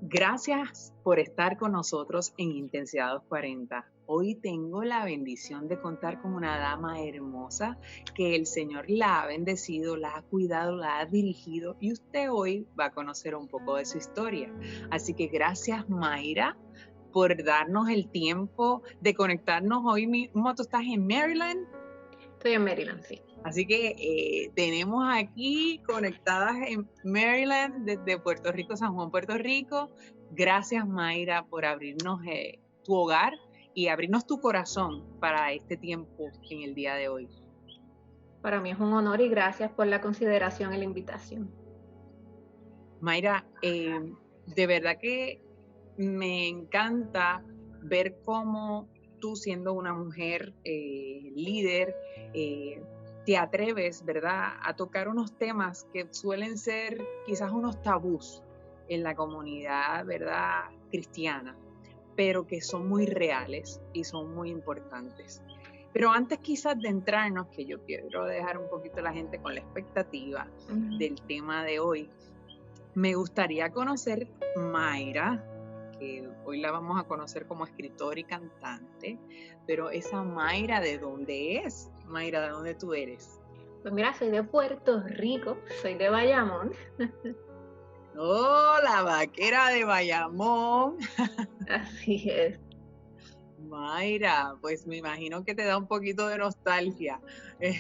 Gracias por estar con nosotros en Intensidad 240. Hoy tengo la bendición de contar con una dama hermosa que el Señor la ha bendecido, la ha cuidado, la ha dirigido y usted hoy va a conocer un poco de su historia. Así que gracias, Mayra, por darnos el tiempo de conectarnos hoy mismo. Tú estás en Maryland. Estoy en Maryland, sí. Así que tenemos aquí conectadas en Maryland desde Puerto Rico, San Juan, Puerto Rico. Gracias, Mayra, por abrirnos tu hogar y abrirnos tu corazón para este tiempo en el día de hoy. Para mí es un honor y gracias por la consideración y la invitación. Mayra, de verdad que me encanta ver cómo tú, siendo una mujer líder, te atreves, ¿verdad?, a tocar unos temas que suelen ser quizás unos tabús en la comunidad, ¿verdad?, cristiana, pero que son muy reales y son muy importantes. Pero antes quizás de entrarnos, que yo quiero dejar un poquito a la gente con la expectativa del tema de hoy, me gustaría conocer Mayra, que hoy la vamos a conocer como escritora y cantante, pero esa Mayra, ¿de dónde es? Mayra, ¿de dónde tú eres? Pues mira, soy de Puerto Rico, soy de Bayamón. ¡Oh, la vaquera de Bayamón! Así es. Mayra, pues me imagino que te da un poquito de nostalgia.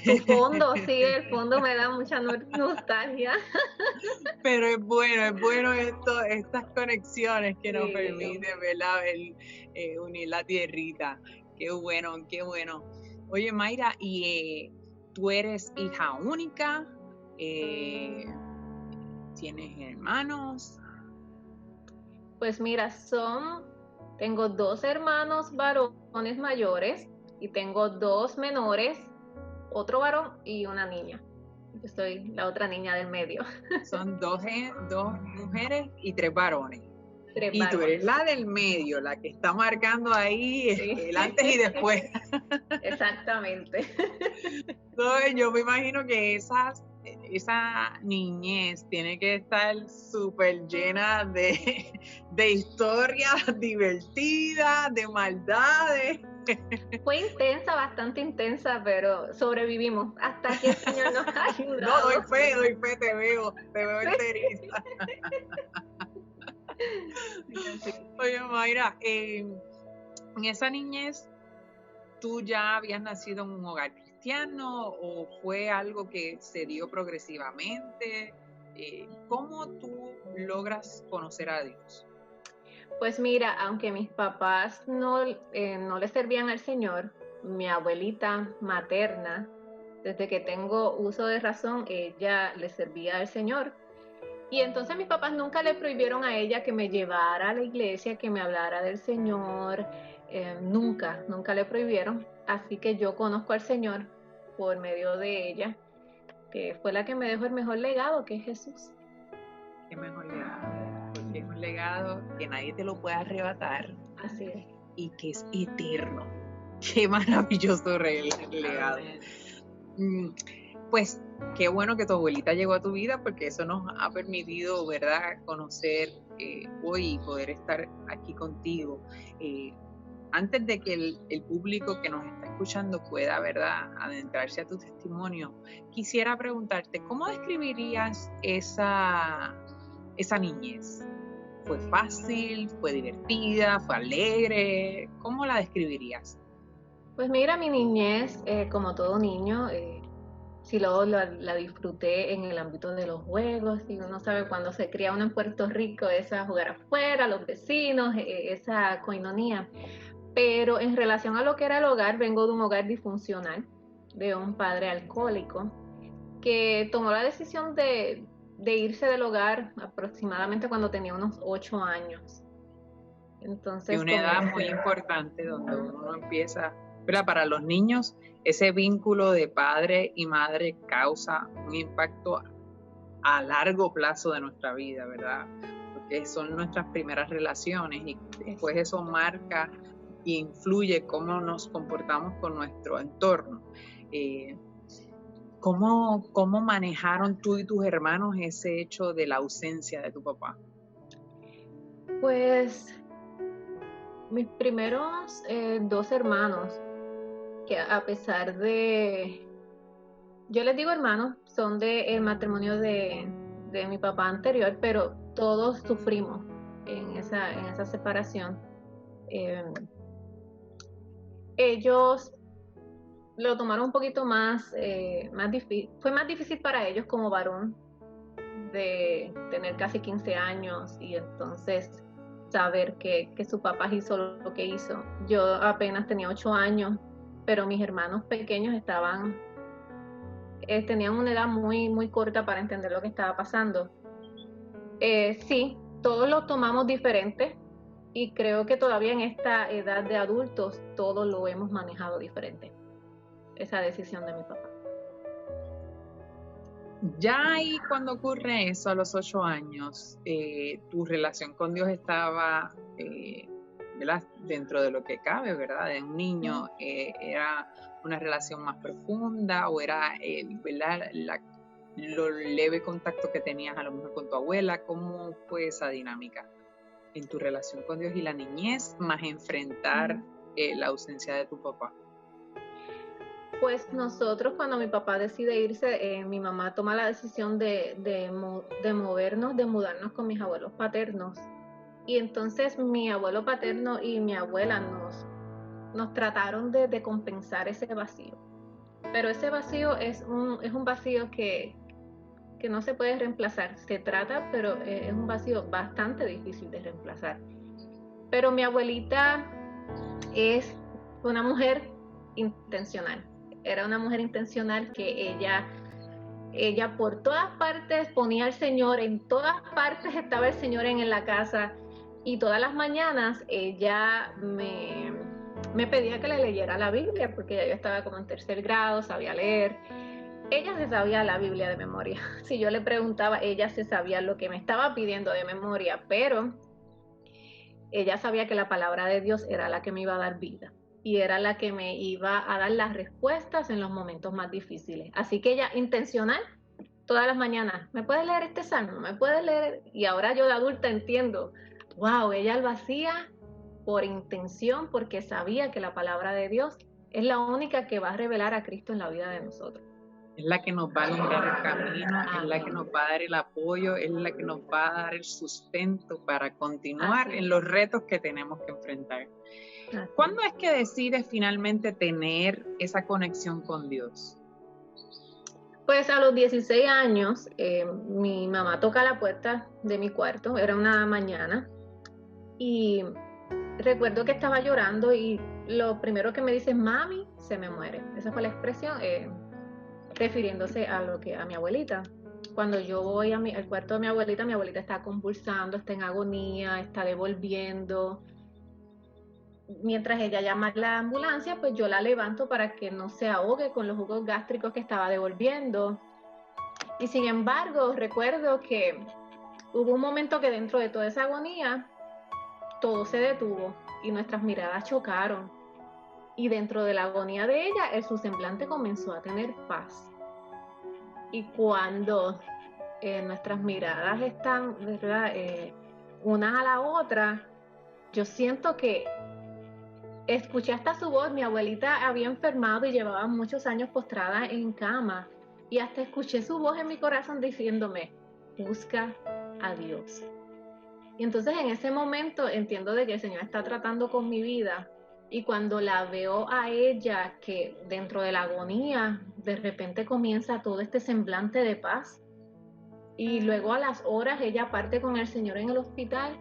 Tu fondo, sí, el fondo me da mucha nostalgia. Pero es bueno estas conexiones que nos Sí. permiten, ¿verdad?, unir la tierrita. Qué bueno, qué bueno. Oye, Mayra, ¿y tú eres hija única? Eh, ¿Tienes hermanos? Pues mira, tengo dos hermanos varones mayores y tengo dos menores, otro varón y una niña. Yo soy la otra niña del medio. Son dos mujeres y tres varones. Tres Y tú eres varones, la sí. del medio, la que está marcando ahí Sí. el antes y después. Exactamente. No, yo me imagino que esa niñez tiene que estar súper llena de historias divertidas, de maldades. Fue intensa, bastante intensa, pero sobrevivimos hasta que el Señor nos ha No, ayudado. doy fe, te veo enterita. Sí. Oye, Mayra, en esa niñez, ¿tú ya habías nacido en un hogar cristiano o fue algo que se dio progresivamente? ¿Cómo tú logras conocer a Dios? Pues mira, aunque mis papás no le servían al Señor, mi abuelita materna, desde que tengo uso de razón, ella le servía al Señor. Y entonces mis papás nunca le prohibieron a ella que me llevara a la iglesia, que me hablara del Señor, nunca le prohibieron. Así que yo conozco al Señor por medio de ella, que fue la que me dejó el mejor legado, que es Jesús. Qué mejor legado, porque es un legado que nadie te lo puede arrebatar Así es. y que es eterno. Qué maravilloso legado. Amén. Mm, Pues qué bueno que tu abuelita llegó a tu vida porque eso nos ha permitido, ¿verdad?, conocer hoy y poder estar aquí contigo. Eh, Antes de que el público que nos está escuchando pueda, ¿verdad?, adentrarse a tu testimonio, quisiera preguntarte, ¿cómo describirías esa niñez? ¿Fue fácil? ¿Fue divertida? ¿Fue alegre? ¿Cómo la describirías? Pues mira, mi niñez, como todo niño, sí luego la disfruté en el ámbito de los juegos, y uno sabe cuando se cría uno en Puerto Rico, esa jugar afuera, los vecinos, esa coinonía. Pero en relación a lo que era el hogar, vengo de un hogar disfuncional, de un padre alcohólico, que tomó la decisión de irse del hogar aproximadamente cuando tenía unos 8 años. De Entonces una edad muy comencé. importante donde uno empieza, ¿verdad? Para los niños, ese vínculo de padre y madre causa un impacto a largo plazo de nuestra vida, ¿verdad? Porque son nuestras primeras relaciones y después eso marca e influye cómo nos comportamos con nuestro entorno. Eh, ¿Cómo manejaron tú y tus hermanos ese hecho de la ausencia de tu papá? Pues mis primeros 2 hermanos, que a pesar de, yo les digo hermanos, son del matrimonio de mi papá anterior, pero todos sufrimos en esa separación. Eh, Ellos lo tomaron un poquito más difícil, fue más difícil para ellos como varón de tener casi 15 años y entonces saber que su papá hizo lo que hizo. Yo apenas tenía 8 años, pero mis hermanos pequeños tenían una edad muy, muy corta para entender lo que estaba pasando. Sí, todos lo tomamos diferente y creo que todavía en esta edad de adultos todos lo hemos manejado diferente, esa decisión de mi papá. Ya ahí cuando ocurre eso a los 8 años, tu relación con Dios estaba, ¿verdad? Dentro de lo que cabe, ¿verdad? De un niño, ¿era una relación más profunda o era, ¿verdad? Lo leve contacto que tenías a lo mejor con tu abuela? ¿Cómo fue esa dinámica en tu relación con Dios y la niñez, más enfrentar la ausencia de tu papá? Pues nosotros cuando mi papá decide irse, mi mamá toma la decisión de movernos, de mudarnos con mis abuelos paternos. Y entonces mi abuelo paterno y mi abuela nos trataron de compensar ese vacío. Pero ese vacío es un vacío que no se puede reemplazar. Se trata, pero es un vacío bastante difícil de reemplazar. Pero mi abuelita es una mujer intencional. Era una mujer intencional que ella por todas partes ponía al Señor, en todas partes estaba el Señor en la casa, y todas las mañanas ella me pedía que le leyera la Biblia, porque ya yo estaba como en 3er grado, sabía leer. Ella se sabía la Biblia de memoria. Si yo le preguntaba, ella se sabía lo que me estaba pidiendo de memoria, pero ella sabía que la palabra de Dios era la que me iba a dar vida y era la que me iba a dar las respuestas en los momentos más difíciles. Así que ella, intencional, todas las mañanas, ¿me puedes leer este salmo? ¿Me puedes leer? Y ahora yo de adulta entiendo, wow, ella lo hacía por intención, porque sabía que la palabra de Dios es la única que va a revelar a Cristo en la vida de nosotros. Es la que nos va a alumbrar el camino, es la que nos va a dar el apoyo, es la que nos va a dar el sustento para continuar en los retos que tenemos que enfrentar. ¿Cuándo es que decides finalmente tener esa conexión con Dios? Pues a los 16 años, mi mamá toca la puerta de mi cuarto, era una mañana, y recuerdo que estaba llorando y lo primero que me dice, mami, se me muere. Esa fue la expresión, refiriéndose a mi abuelita. Cuando yo voy al cuarto de mi abuelita está convulsando, está en agonía, está devolviendo. Mientras ella llama a la ambulancia, pues yo la levanto para que no se ahogue con los jugos gástricos que estaba devolviendo. Y sin embargo, recuerdo que hubo un momento que dentro de toda esa agonía, todo se detuvo y nuestras miradas chocaron. Y dentro de la agonía de ella, su semblante comenzó a tener paz. Y cuando nuestras miradas están, ¿verdad? Una a la otra, yo siento que escuché hasta su voz. Mi abuelita había enfermado y llevaba muchos años postrada en cama, y hasta escuché su voz en mi corazón diciéndome, busca a Dios. Y entonces en ese momento entiendo de que el Señor está tratando con mi vida, y cuando la veo a ella, que dentro de la agonía de repente comienza todo este semblante de paz, y luego a las horas ella parte con el Señor en el hospital,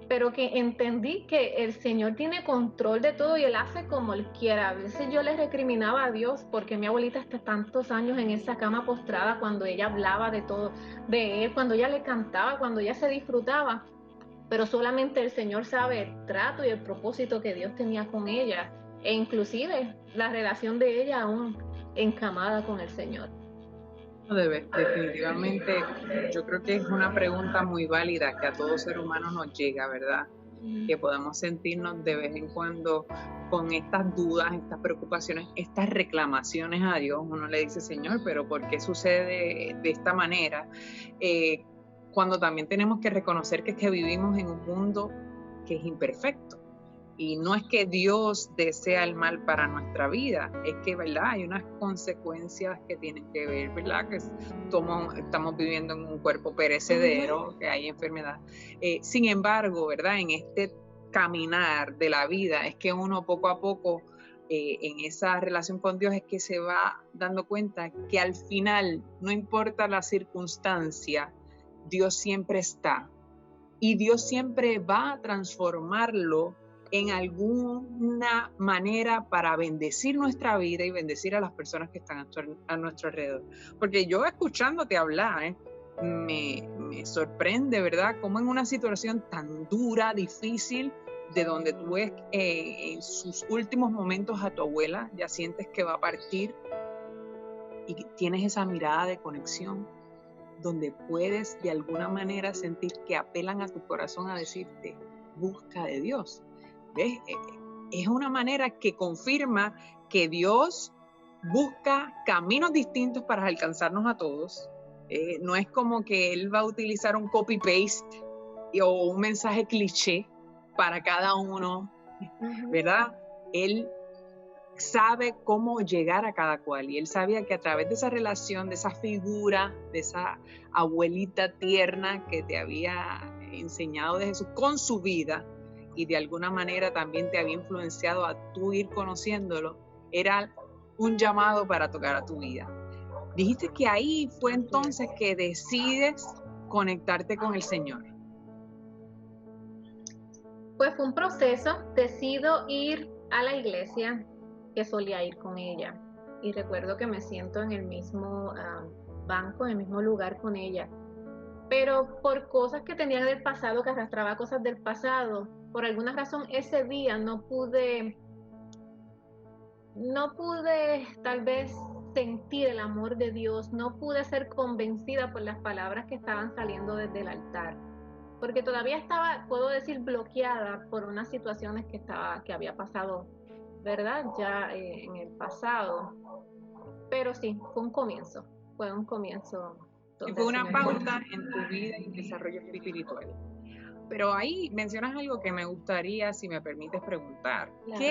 pero que entendí que el Señor tiene control de todo y Él hace como Él quiera. A veces yo le recriminaba a Dios porque mi abuelita está tantos años en esa cama postrada, cuando ella hablaba de todo, de Él, cuando ella le cantaba, cuando ella se disfrutaba, pero solamente el Señor sabe el trato y el propósito que Dios tenía con ella, e inclusive la relación de ella aún encamada con el Señor. Definitivamente, yo creo que es una pregunta muy válida que a todo ser humano nos llega, ¿verdad? Que podemos sentirnos de vez en cuando con estas dudas, estas preocupaciones, estas reclamaciones a Dios. Uno le dice, Señor, pero ¿por qué sucede de esta manera? cuando también tenemos que reconocer que vivimos en un mundo que es imperfecto. Y no es que Dios desea el mal para nuestra vida, es que, ¿verdad?, hay unas consecuencias que tienen que ver, ¿verdad?, que estamos viviendo en un cuerpo perecedero, que hay enfermedad. Sin embargo, ¿verdad?, en este caminar de la vida es que uno poco a poco, en esa relación con Dios, es que se va dando cuenta que al final, no importa la circunstancia, Dios siempre está. Y Dios siempre va a transformarlo en alguna manera para bendecir nuestra vida y bendecir a las personas que están a nuestro alrededor. Porque yo, escuchándote hablar, me sorprende, ¿verdad?, cómo en una situación tan dura, difícil, de donde tú ves en sus últimos momentos a tu abuela, ya sientes que va a partir, y tienes esa mirada de conexión, donde puedes de alguna manera sentir que apelan a tu corazón a decirte, busca de Dios. ¿Ves? Es una manera que confirma que Dios busca caminos distintos para alcanzarnos a todos. No es como que Él va a utilizar un copy-paste o un mensaje cliché para cada uno, ¿verdad? Él sabe cómo llegar a cada cual, y Él sabía que a través de esa relación, de esa figura, de esa abuelita tierna que te había enseñado de Jesús con su vida, y de alguna manera también te había influenciado a tú ir conociéndolo, era un llamado para tocar a tu vida. Dijiste que ahí fue entonces que decides conectarte con el Señor. Pues fue un proceso. Decido ir a la iglesia que solía ir con ella, y recuerdo que me siento en el mismo banco, en el mismo lugar con ella, pero por cosas que tenía del pasado, que arrastraba cosas del pasado, por alguna razón ese día no pude tal vez sentir el amor de Dios, no pude ser convencida por las palabras que estaban saliendo desde el altar, porque todavía estaba, puedo decir, bloqueada por unas situaciones que había pasado, ¿verdad?, ya en el pasado. Pero sí, fue un comienzo. Y fue una pauta en tu vida y desarrollo espiritual. Pero ahí mencionas algo que me gustaría, si me permites preguntar. Claro.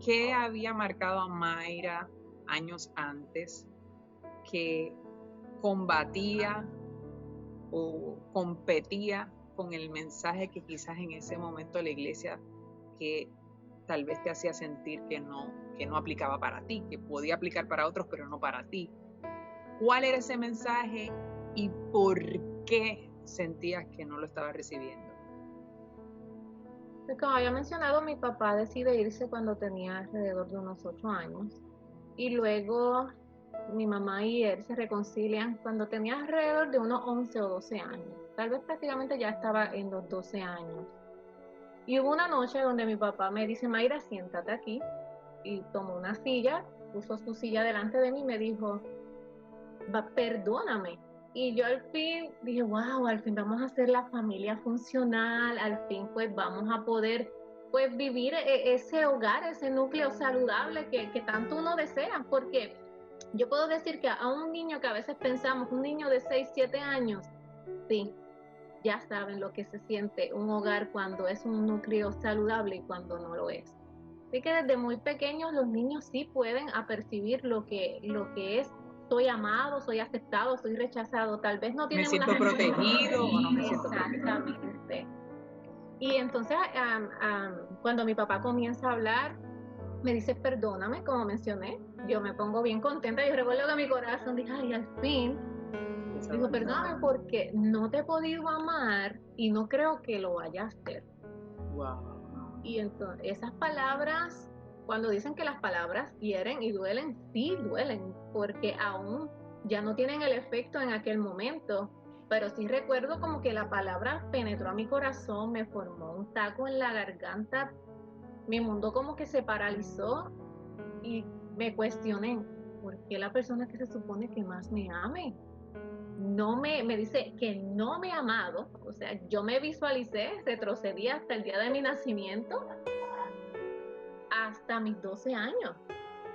¿Qué había marcado a Mayra años antes que combatía o competía con el mensaje que quizás en ese momento la iglesia, que tal vez te hacía sentir que no aplicaba para ti, que podía aplicar para otros, pero no para ti? ¿Cuál era ese mensaje y por qué sentías que no lo estabas recibiendo? Como había mencionado, mi papá decide irse cuando tenía alrededor de unos 8 años, y luego mi mamá y él se reconcilian cuando tenía alrededor de unos 11 o 12 años. Tal vez prácticamente ya estaba en los 12 años. Y hubo una noche donde mi papá me dice, Mayra, siéntate aquí, y tomó una silla, puso su silla delante de mí y me dijo, perdóname. Y yo al fin dije, wow, al fin vamos a hacer la familia funcional, al fin pues vamos a poder pues vivir ese hogar, ese núcleo saludable que tanto uno desea, porque yo puedo decir que a un niño que a veces pensamos, un niño de 6, 7 años, sí, ya saben lo que se siente un hogar cuando es un núcleo saludable y cuando no lo es. Así que desde muy pequeños los niños sí pueden apercibir lo que es, soy amado, soy aceptado, soy rechazado. Tal vez no tienen una... ¿Me siento protegido o no me siento protegido? Exactamente. Y entonces cuando mi papá comienza a hablar, me dice, perdóname, como mencioné, yo me pongo bien contenta. Yo recuerdo que mi corazón dije, ay, al fin. Digo, perdóname porque no te he podido amar y no creo que lo vaya a hacer. Wow. Y entonces, esas palabras, cuando dicen que las palabras hieren y duelen, sí duelen, porque aún ya no tienen el efecto en aquel momento, pero sí recuerdo como que la palabra penetró a mi corazón, me formó un taco en la garganta, mi mundo como que se paralizó y me cuestioné, ¿por qué la persona que se supone que más me ame me dice que no me ha amado? O sea, yo me visualicé, retrocedí hasta el día de mi nacimiento, hasta mis 12 años.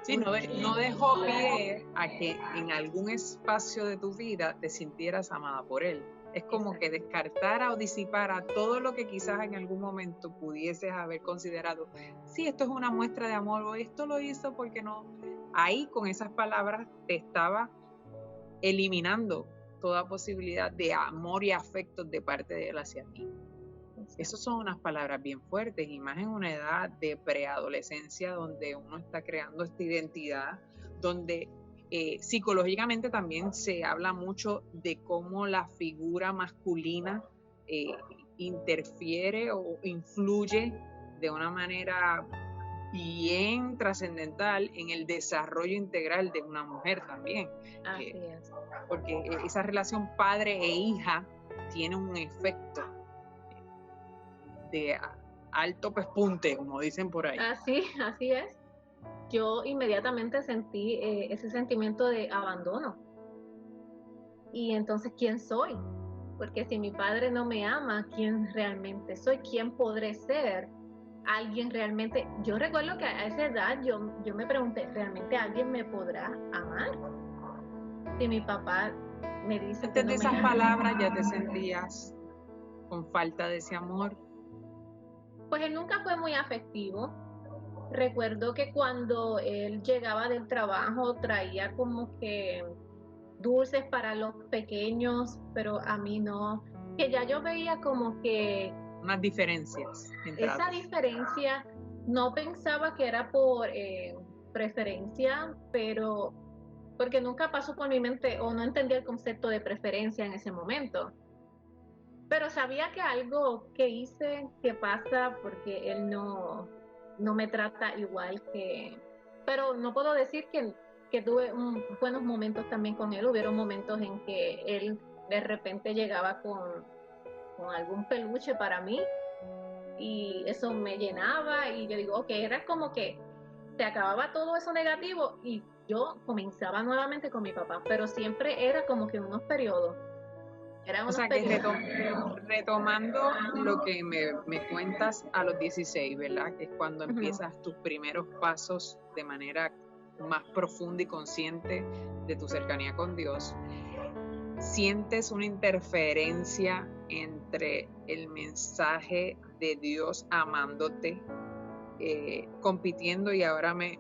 Sí, no dejó pie a que en algún espacio de tu vida te sintieras amada por él. Es como que descartara o disipara todo lo que quizás en algún momento pudieses haber considerado, sí, esto es una muestra de amor, o esto lo hizo porque no. Ahí con esas palabras te estaba eliminando toda posibilidad de amor y afecto de parte de él hacia ti. Esas son unas palabras bien fuertes, y más en una edad de preadolescencia donde uno está creando esta identidad, donde psicológicamente también se habla mucho de cómo la figura masculina interfiere o influye de una manera bien trascendental en el desarrollo integral de una mujer también. Así es. Porque esa relación padre e hija tiene un efecto de alto pespunte, como dicen por ahí. Así es. Yo inmediatamente sentí ese sentimiento de abandono. Y entonces, ¿quién soy? Porque si mi padre no me ama, ¿quién realmente soy? ¿Quién podré ser? ¿Alguien realmente? Yo recuerdo que a esa edad yo me pregunté, ¿realmente alguien me podrá amar? Si mi papá me dice que Antes no de me esas ama. palabras ya te sentías con falta de ese amor. Pues él nunca fue muy afectivo. Recuerdo que cuando él llegaba del trabajo traía como que dulces para los pequeños, pero a mí no. Que ya yo veía como que Unas diferencias en esa trato. diferencia no pensaba que era por preferencia, pero porque nunca pasó por mi mente o no entendía el concepto de preferencia en ese momento. Pero sabía que algo que hice, que pasa, porque él no me trata igual que... Pero no puedo decir que tuve buenos momentos también con él. Hubieron momentos en que él de repente llegaba con algún peluche para mí y eso me llenaba y yo digo, ok, era como que se acababa todo eso negativo y yo comenzaba nuevamente con mi papá, pero siempre era como que unos periodos. Eran O unos sea que periodos. retomando lo que me cuentas a los 16, ¿verdad? Que es cuando Ujú. empiezas tus primeros pasos de manera más profunda y consciente de tu cercanía con Dios. ¿Sientes una interferencia entre el mensaje de Dios amándote, compitiendo, y ahora me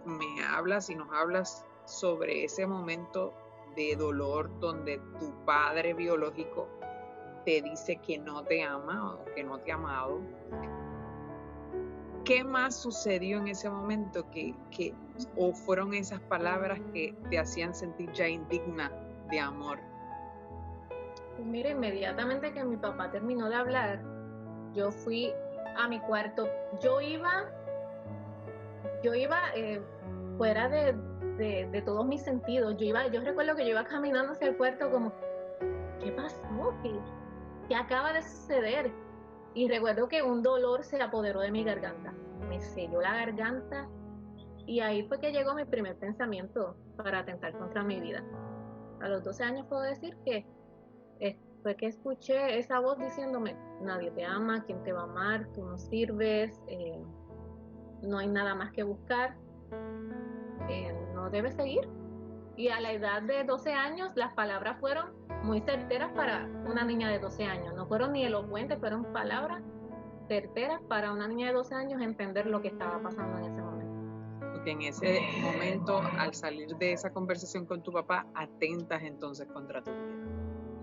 hablas y nos hablas sobre ese momento de dolor donde tu padre biológico te dice que no te ama o que no te ha amado? ¿Qué más sucedió en ese momento o fueron esas palabras que te hacían sentir ya indigna de amor? Pues mira, inmediatamente que mi papá terminó de hablar, yo fui a mi cuarto. Yo iba fuera de todos mis sentidos. Yo recuerdo que yo iba caminando hacia el cuarto como, ¿qué pasó? ¿Qué acaba de suceder? Y recuerdo que un dolor se apoderó de mi garganta. Me selló la garganta y ahí fue que llegó mi primer pensamiento para atentar contra mi vida. A los 12 años puedo decir que fue que escuché esa voz diciéndome, nadie te ama, ¿quién te va a amar? Tú no sirves, no hay nada más que buscar, no debes seguir. Y a la edad de 12 años las palabras fueron muy certeras para una niña de 12 años, no fueron ni elocuentes, fueron palabras certeras para una niña de 12 años entender lo que estaba pasando en ese momento. Porque en ese momento, al salir de esa conversación con tu papá, atentas entonces contra tu vida.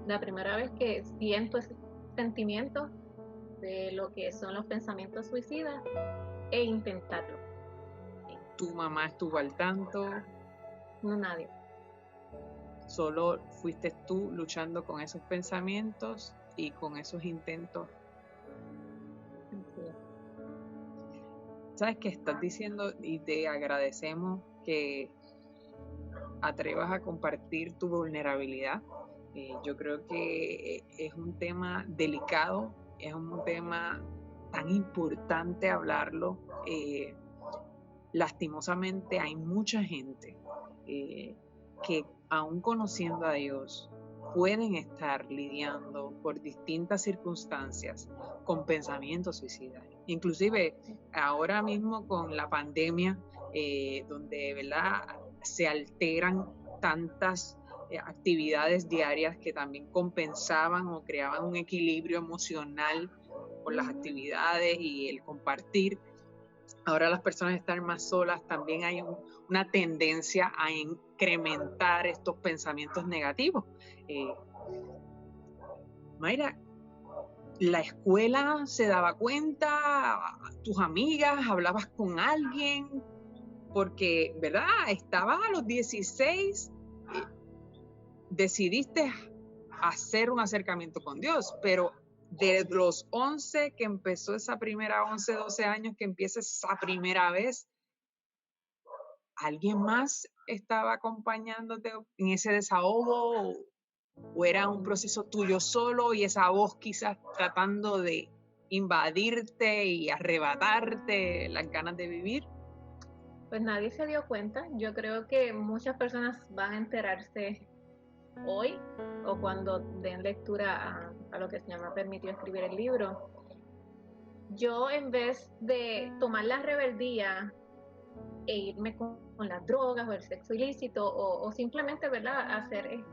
La primera vez que siento ese sentimiento de lo que son los pensamientos suicidas e intentarlo. ¿Tu mamá estuvo al tanto? No, nadie. Solo fuiste tú luchando con esos pensamientos y con esos intentos. Sí. Sabes que estás diciendo, y te agradecemos que atrevas a compartir tu vulnerabilidad. Yo creo que es un tema delicado, es un tema tan importante hablarlo. Lastimosamente hay mucha gente que, aún conociendo a Dios, pueden estar lidiando por distintas circunstancias con pensamientos suicidas. Inclusive ahora mismo con la pandemia, donde, ¿verdad?, se alteran tantas actividades diarias que también compensaban o creaban un equilibrio emocional con las actividades y el compartir. Ahora las personas están más solas, también hay una tendencia a incrementar estos pensamientos negativos. Mayra, ¿la escuela se daba cuenta? ¿Tus amigas? ¿Hablabas con alguien? Porque, ¿verdad? Estabas a los 16, decidiste hacer un acercamiento con Dios, pero de los 11 que empezó esa primera, 11, 12 años que empieza esa primera vez, ¿alguien más estaba acompañándote en ese desahogo? ¿O era un proceso tuyo solo y esa voz quizás tratando de invadirte y arrebatarte las ganas de vivir? Pues nadie se dio cuenta. Yo creo que muchas personas van a enterarse hoy o cuando den lectura a lo que se llama Permitió escribir el libro. Yo, en vez de tomar la rebeldía e irme con las drogas o el sexo ilícito o simplemente, ¿verdad?, hacer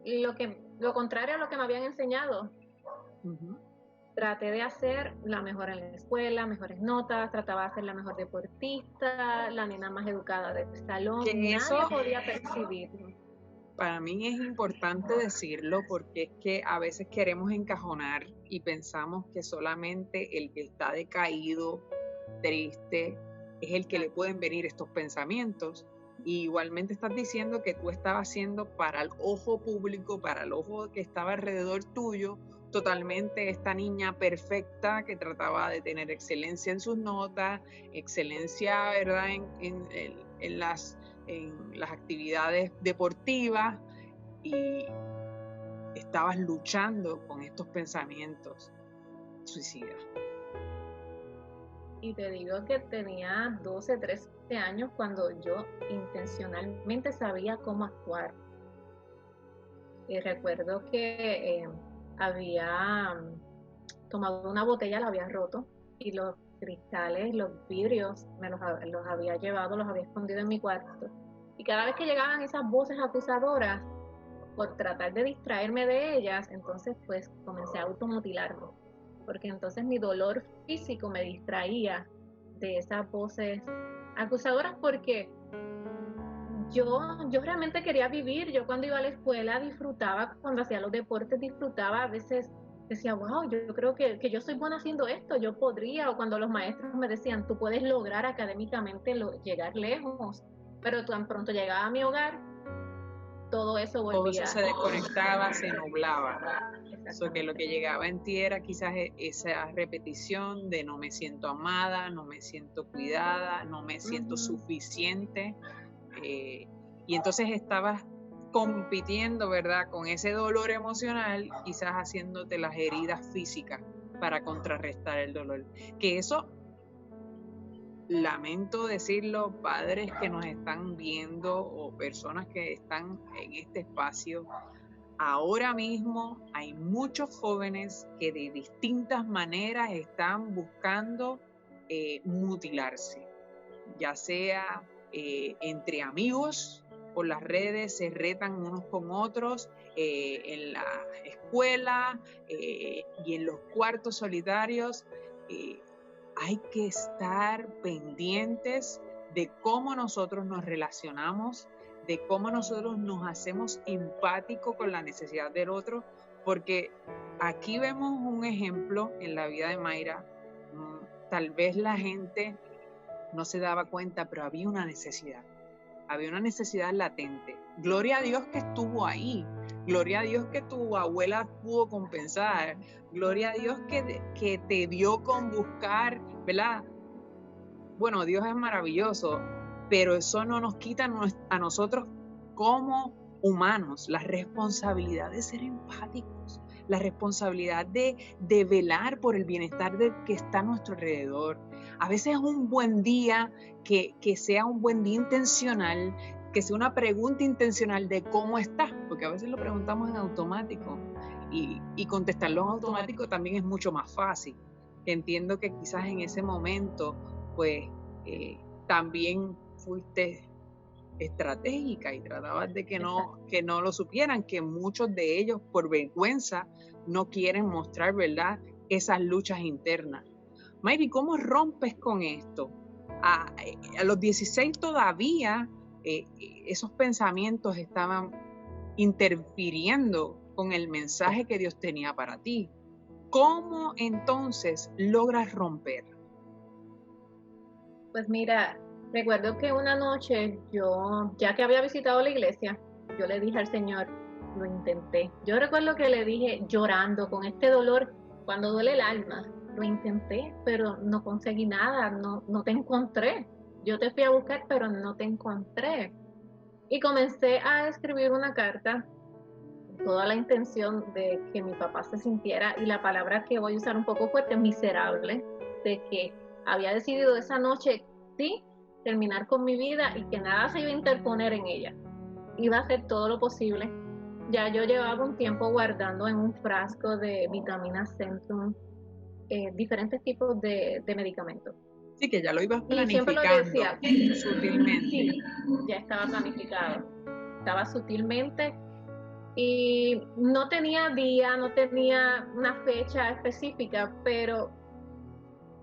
lo contrario a lo que me habían enseñado. Traté de hacer la mejor en la escuela, mejores notas, trataba de ser la mejor deportista, la nena más educada del salón, nadie podía percibirlo. Para mí es importante decirlo porque es que a veces queremos encajonar y pensamos que solamente el que está decaído, triste, es el que le pueden venir estos pensamientos. Y igualmente estás diciendo que tú estabas haciendo para el ojo público, para el ojo que estaba alrededor tuyo, totalmente esta niña perfecta que trataba de tener excelencia en sus notas, excelencia, ¿verdad?, en las actividades deportivas, y estabas luchando con estos pensamientos suicidas. Y te digo que tenía 12, 13 años cuando yo intencionalmente sabía cómo actuar. Y recuerdo que había tomado una botella, la había roto, y los cristales, los vidrios, me los había llevado, los había escondido en mi cuarto. Y cada vez que llegaban esas voces acusadoras, por tratar de distraerme de ellas, entonces pues comencé a automutilarme, porque entonces mi dolor físico me distraía de esas voces acusadoras, porque yo realmente quería vivir. Yo cuando iba a la escuela disfrutaba, cuando hacía los deportes disfrutaba, a veces decía, wow, yo creo que yo soy buena haciendo esto, yo podría, o cuando los maestros me decían, tú puedes lograr académicamente llegar lejos, pero tan pronto llegaba a mi hogar, todo eso volvía. Todo eso se desconectaba, se nublaba. Eso que lo que llegaba en ti era quizás esa repetición de no me siento amada, no me siento cuidada, no me siento suficiente. Y entonces estabas compitiendo, ¿verdad?, con ese dolor emocional, quizás haciéndote las heridas físicas para contrarrestar el dolor. Que eso, lamento decirlo, padres que nos están viendo o personas que están en este espacio, ahora mismo hay muchos jóvenes que de distintas maneras están buscando mutilarse, ya sea entre amigos, por las redes se retan unos con otros, en la escuela y en los cuartos solitarios. Hay que estar pendientes de cómo nosotros nos relacionamos, de cómo nosotros nos hacemos empáticos con la necesidad del otro, porque aquí vemos un ejemplo en la vida de Mayra. Tal vez la gente no se daba cuenta, pero había una necesidad latente. Gloria a Dios que estuvo ahí, gloria a Dios que tu abuela pudo compensar, gloria a Dios que te dio con buscar, ¿verdad? Bueno, Dios es maravilloso, pero eso no nos quita a nosotros como humanos la responsabilidad de ser empáticos, la responsabilidad de velar por el bienestar del que está a nuestro alrededor. A veces es un buen día que sea un buen día intencional, que sea una pregunta intencional de cómo estás, porque a veces lo preguntamos en automático y contestarlo en automático también es mucho más fácil. Entiendo que quizás en ese momento pues también fuiste estratégica y tratabas de que no lo supieran, que muchos de ellos por vergüenza no quieren mostrar, ¿verdad?, esas luchas internas. Mayri, ¿cómo rompes con esto? A los 16 todavía esos pensamientos estaban interfiriendo con el mensaje que Dios tenía para ti. ¿Cómo entonces logras romper? Pues mira, recuerdo que una noche yo, ya que había visitado la iglesia, yo le dije al Señor, lo intenté. Yo recuerdo que le dije llorando con este dolor, cuando duele el alma, lo intenté, pero no conseguí nada, no te encontré. Yo te fui a buscar, pero no te encontré. Y comencé a escribir una carta con toda la intención de que mi papá se sintiera, y la palabra que voy a usar un poco fuerte, miserable, de que había decidido esa noche, sí, terminar con mi vida y que nada se iba a interponer en ella. Iba a hacer todo lo posible. Ya yo llevaba un tiempo guardando en un frasco de vitaminas Centrum diferentes tipos de medicamentos. Sí, que ya lo ibas Y siempre lo planificando decía, sutilmente. sí, ya estaba planificado. Estaba sutilmente y no tenía día, no tenía una fecha específica, pero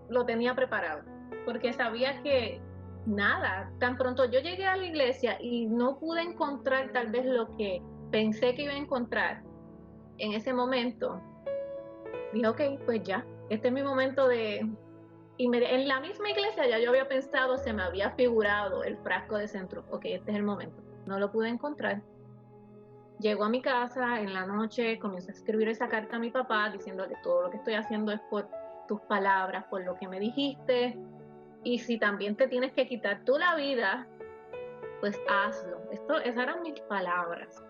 lo tenía preparado, porque sabía que nada, tan pronto yo llegué a la iglesia y no pude encontrar tal vez lo que pensé que iba a encontrar en ese momento, dije, ok, pues ya, este es mi momento de... en la misma iglesia ya yo había pensado, se me había figurado el frasco de centro, ok, este es el momento, no lo pude encontrar. Llego a mi casa en la noche, comienzo a escribir esa carta a mi papá diciéndole todo lo que estoy haciendo es por tus palabras, por lo que me dijiste, y si también te tienes que quitar tú la vida, pues hazlo. Esas eran mis palabras.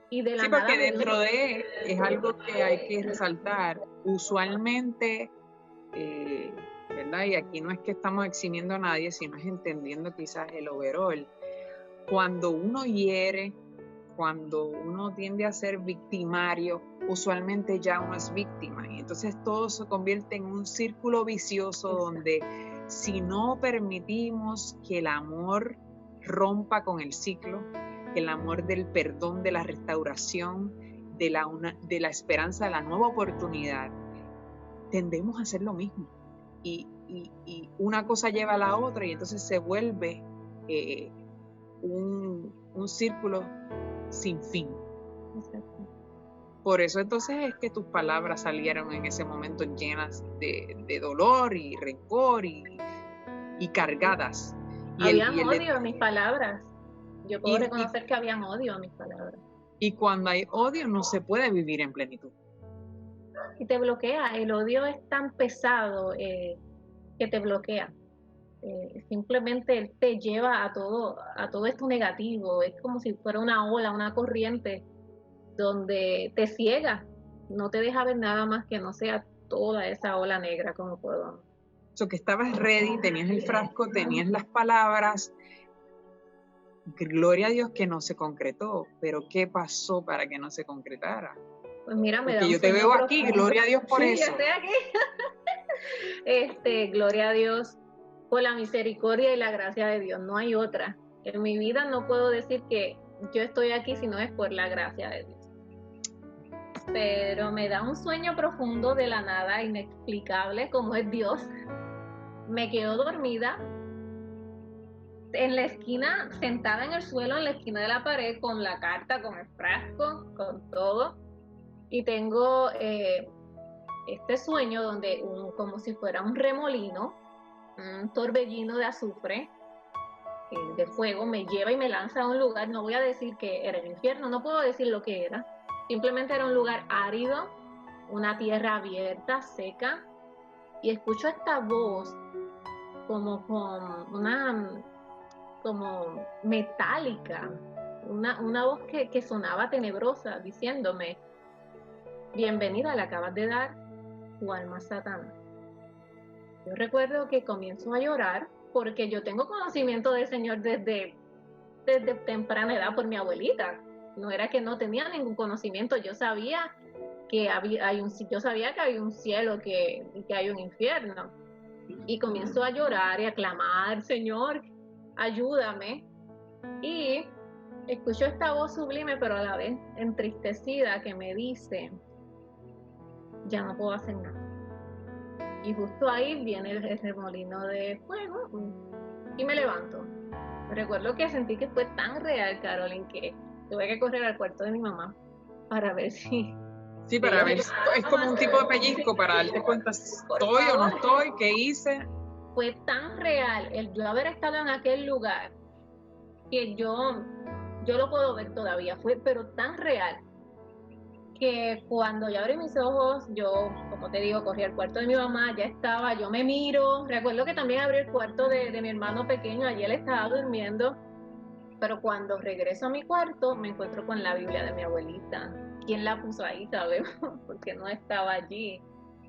Y de la Sí, nada porque me dentro dijo, de, es algo que hay que resaltar, usualmente, ¿verdad? Y aquí no es que estamos eximiendo a nadie, sino es entendiendo quizás el overall. Cuando uno hiere, cuando uno tiende a ser victimario, usualmente ya uno es víctima. Y entonces todo se convierte en un círculo vicioso donde si no permitimos que el amor rompa con el ciclo, el amor del perdón, de la restauración, de la esperanza de la nueva oportunidad, tendemos a hacer lo mismo. Y una cosa lleva a la otra y entonces se vuelve un círculo sin fin. exacto. Por eso entonces es que tus palabras salieron en ese momento llenas de dolor y rencor y cargadas. Habían odio en mis palabras. Yo puedo y, reconocer que habían odio en mis palabras. Y cuando hay odio no se puede vivir en plenitud. Y te bloquea. El odio es tan pesado que te bloquea. Simplemente él te lleva a todo esto negativo. Es como si fuera una ola, una corriente donde te ciega. No te deja ver nada más que no sea toda esa ola negra como puedo. So que estabas ready, tenías el frasco, tenías las palabras. Gloria a Dios que no se concretó, pero ¿qué pasó para que no se concretara? Pues mira, me Porque da un yo te sueño veo aquí, profundo. gloria a Dios por Sí, eso. estoy aquí. Gloria a Dios por la misericordia y la gracia de Dios. No hay otra. En mi vida no puedo decir que yo estoy aquí si no es por la gracia de Dios. Pero me da un sueño profundo de la nada, inexplicable como es Dios. Me quedo dormida en la esquina, sentada en el suelo, en la esquina de la pared, con la carta, con el frasco, con todo. Y tengo este sueño donde como si fuera un remolino, un torbellino de azufre, de fuego, me lleva y me lanza a un lugar. No voy a decir que era el infierno, no puedo decir lo que era. Simplemente era un lugar árido, una tierra abierta, seca. Y escucho esta voz como con una... como metálica, una voz que sonaba tenebrosa, diciéndome, bienvenida, le acabas de dar tu alma a Satanás. Yo recuerdo que comienzo a llorar porque yo tengo conocimiento del Señor desde temprana edad por mi abuelita. No era que no tenía ningún conocimiento, yo sabía que yo sabía que había un cielo y que hay un infierno. Y comienzo a llorar y a clamar, Señor, ayúdame. Y escucho esta voz sublime, pero a la vez entristecida, que me dice, ya no puedo hacer nada. Y justo ahí viene el remolino de fuego y me levanto. Recuerdo que sentí que fue tan real, Carolyn, que tuve que correr al cuarto de mi mamá para ver si... Sí, para ver, es como un tipo de pellizco para darte cuenta si estoy o no estoy, qué hice. Fue tan real el yo haber estado en aquel lugar que yo lo puedo ver todavía, fue pero tan real que cuando yo abrí mis ojos, yo, como te digo, corrí al cuarto de mi mamá, ya estaba, yo me miro, recuerdo que también abrí el cuarto de mi hermano pequeño, allí él estaba durmiendo, pero cuando regreso a mi cuarto me encuentro con la Biblia de mi abuelita. ¿Quién la puso ahí, sabemos? Porque no estaba allí.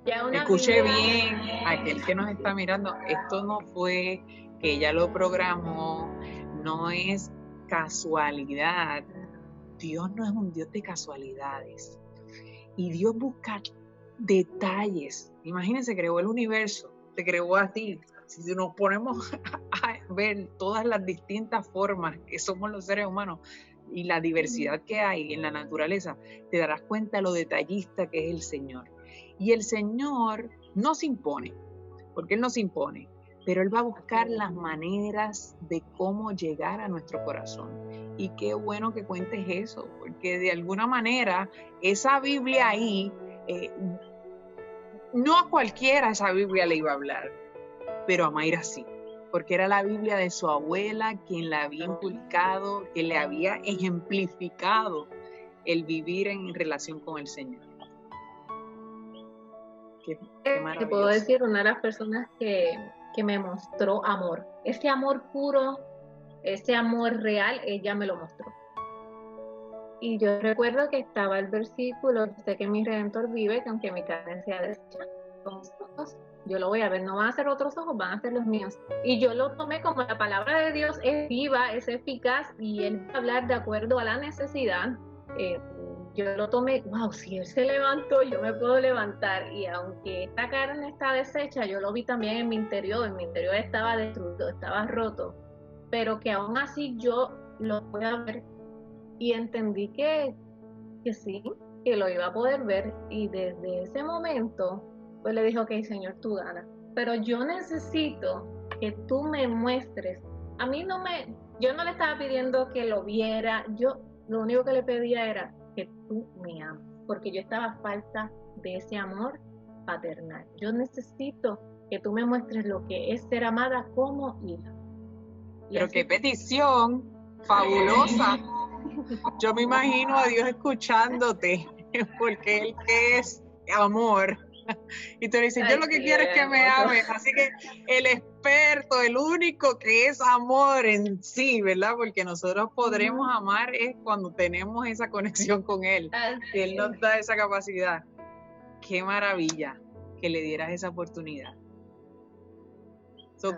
Ya una Escuche Biblia... bien, aquel que nos está mirando, esto no fue que ella lo programó, no es casualidad. Dios no es un Dios de casualidades. Y Dios busca detalles. Imagínense, creó el universo, te creó a ti. Si nos ponemos a ver todas las distintas formas que somos los seres humanos y la diversidad que hay en la naturaleza, te darás cuenta lo detallista que es el Señor. Y el Señor no se impone, porque Él no se impone, pero Él va a buscar las maneras de cómo llegar a nuestro corazón. Y qué bueno que cuentes eso, porque de alguna manera esa Biblia ahí, no a cualquiera esa Biblia le iba a hablar, pero a Mayra sí, porque era la Biblia de su abuela quien la había inculcado, que le había ejemplificado el vivir en relación con el Señor. Qué te puedo decir, una de las personas que me mostró amor, ese amor puro, ese amor real, ella me lo mostró. Y yo recuerdo que estaba el versículo, sé que mi Redentor vive, que aunque mi carne sea deshecha, con mis ojos, yo lo voy a ver, no van a ser otros ojos, van a ser los míos. Y yo lo tomé como la palabra de Dios es viva, es eficaz, y Él va a hablar de acuerdo a la necesidad. Yo lo tomé, wow, si Él se levantó, yo me puedo levantar. Y aunque esta carne está deshecha, yo lo vi también en mi interior estaba destruido, estaba roto, pero que aún así yo lo pueda ver. Y entendí que sí, que lo iba a poder ver, y desde ese momento, pues le dije, ok, Señor, tú ganas, pero yo necesito que tú me muestres. A mí yo no le estaba pidiendo que lo viera, yo lo único que le pedía era que tú me ames, porque yo estaba a falta de ese amor paternal. Yo necesito que tú me muestres lo que es ser amada como hija. Pero qué petición fabulosa. Yo me imagino a Dios escuchándote, porque Él es amor. Y tú le dices, yo lo que quiero es que me ames. Así que el experto, el único que es amor en sí, ¿verdad? Porque nosotros podremos amar es cuando tenemos esa conexión con Él. Que Él nos da esa capacidad. Qué maravilla que le dieras esa oportunidad.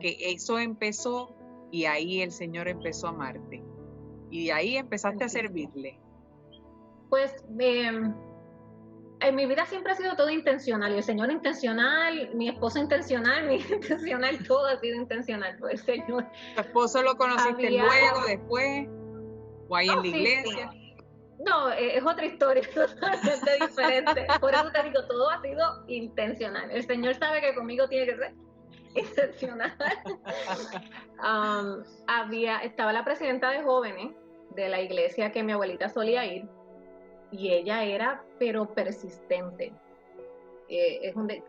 Que eso empezó y ahí el Señor empezó a amarte. Y de ahí empezaste a servirle. Pues en mi vida siempre ha sido todo intencional, y el Señor intencional, mi esposo intencional, mi intencional, todo ha sido intencional por el Señor. ¿Tu esposo lo conociste luego, después, o ahí en la iglesia? Sí. No, es otra historia totalmente diferente. Por eso te digo, todo ha sido intencional. El Señor sabe que conmigo tiene que ser intencional. Estaba la presidenta de jóvenes de la iglesia que mi abuelita solía ir, y ella era pero persistente.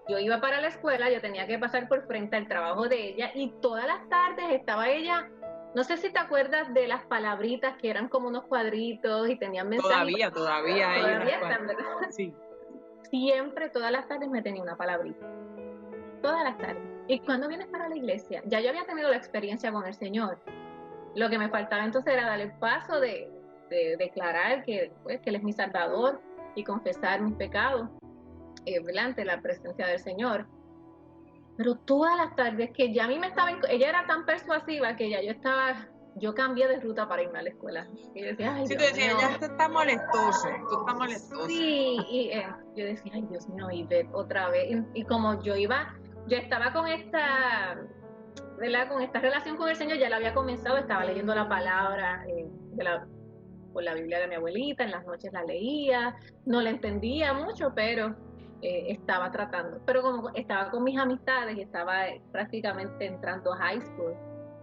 Yo iba para la escuela, yo tenía que pasar por frente al trabajo de ella, y todas las tardes estaba ella, no sé si te acuerdas de las palabritas que eran como unos cuadritos y tenían mensajes. Todavía están, ¿verdad? Sí. Siempre, todas las tardes me tenía una palabrita, todas las tardes. Y cuando vienes para la iglesia, ya yo había tenido la experiencia con el Señor. Lo que me faltaba entonces era dar el paso de declarar que Él es mi Salvador y confesar mis pecados delante de la presencia del Señor. Pero todas las tardes que ya a mí ella era tan persuasiva que ya yo cambié de ruta para irme a la escuela. Y yo decía, ay, sí, Dios mío. Ya tú estás molestoso. Sí, y yo decía, ay, Dios mío, Ivette, otra vez. Y como yo estaba con esta ¿verdad? Con esta relación con el Señor ya la había comenzado, estaba leyendo la palabra por la Biblia de mi abuelita, en las noches la leía, no la entendía mucho, pero estaba tratando. Pero como estaba con mis amistades y estaba prácticamente entrando a high school,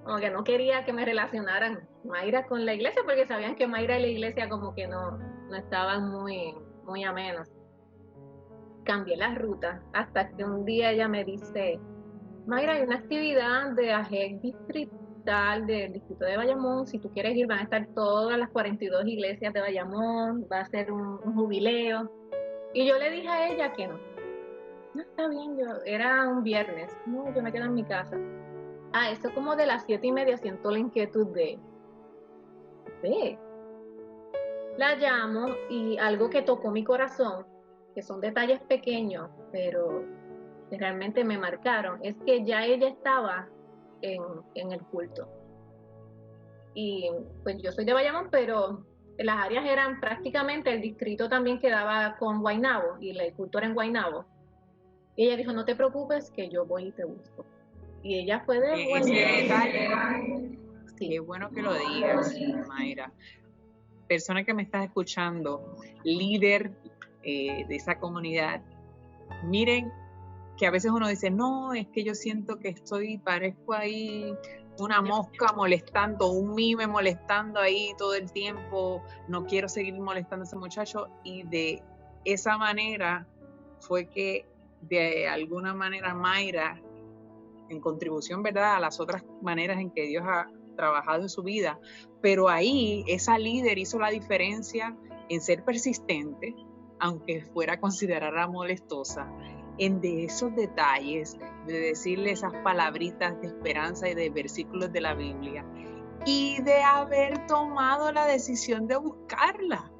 como que no quería que me relacionaran Mayra con la iglesia, porque sabían que Mayra y la iglesia como que no estaban muy amenos. Cambié la ruta hasta que un día ella me dice: Mayra, hay una actividad de AGEC distrital del distrito de Bayamón. Si tú quieres ir, van a estar todas las 42 iglesias de Bayamón, va a ser un jubileo. Y yo le dije a ella que no. No, está bien, era un viernes. No, yo me quedo en mi casa. Eso como de las 7:30 siento la inquietud de. La llamo y algo que tocó mi corazón, que son detalles pequeños, pero que realmente me marcaron, es que ya ella estaba en el culto. Y pues yo soy de Bayamón, pero las áreas eran prácticamente, el distrito también quedaba con Guaynabo y el culto era en Guaynabo. Y ella dijo: no te preocupes, que yo voy y te busco. Y ella fue de Ese detalle, sí. qué bueno que lo digas, Mayra. Persona que me estás escuchando, líder de esa comunidad, miren que a veces uno dice: no, es que yo siento que parezco ahí una mosca molestando, un mime molestando ahí todo el tiempo, no quiero seguir molestando a ese muchacho. Y de esa manera fue que de alguna manera Mayra, en contribución, ¿verdad?, a las otras maneras en que Dios ha trabajado en su vida, pero ahí esa líder hizo la diferencia en ser persistente, aunque fuera considerada molestosa, en de esos detalles, de decirle esas palabritas de esperanza y de versículos de la Biblia, y de haber tomado la decisión de buscarla.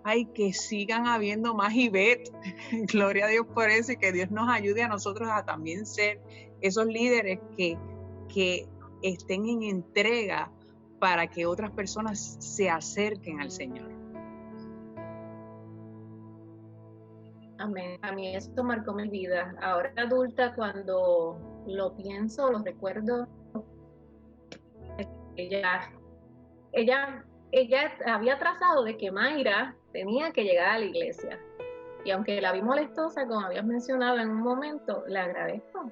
Ay, que sigan habiendo más Ivette. Gloria a Dios por eso, y que Dios nos ayude a nosotros a también ser esos líderes que estén en entrega para que otras personas se acerquen al Señor. Amén. A mí esto marcó mi vida. Ahora adulta, cuando lo pienso, lo recuerdo, ella había trazado de que Mayra tenía que llegar a la iglesia. Y aunque la vi molestosa, como habías mencionado en un momento, le agradezco.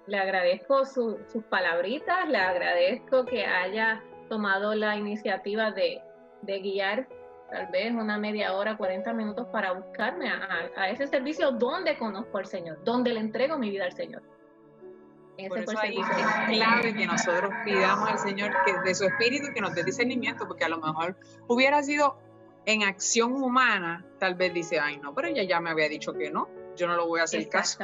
Le agradezco sus palabritas, le agradezco que haya tomado la iniciativa de guiar tal vez una media hora, 40 minutos para buscarme a ese servicio donde conozco al Señor, donde le entrego mi vida al Señor. Por eso ahí es clave que nosotros pidamos al Señor que de su espíritu que nos dé discernimiento, porque a lo mejor hubiera sido en acción humana, tal vez dice: ay no, pero ella ya me había dicho que no, yo no lo voy a hacer caso.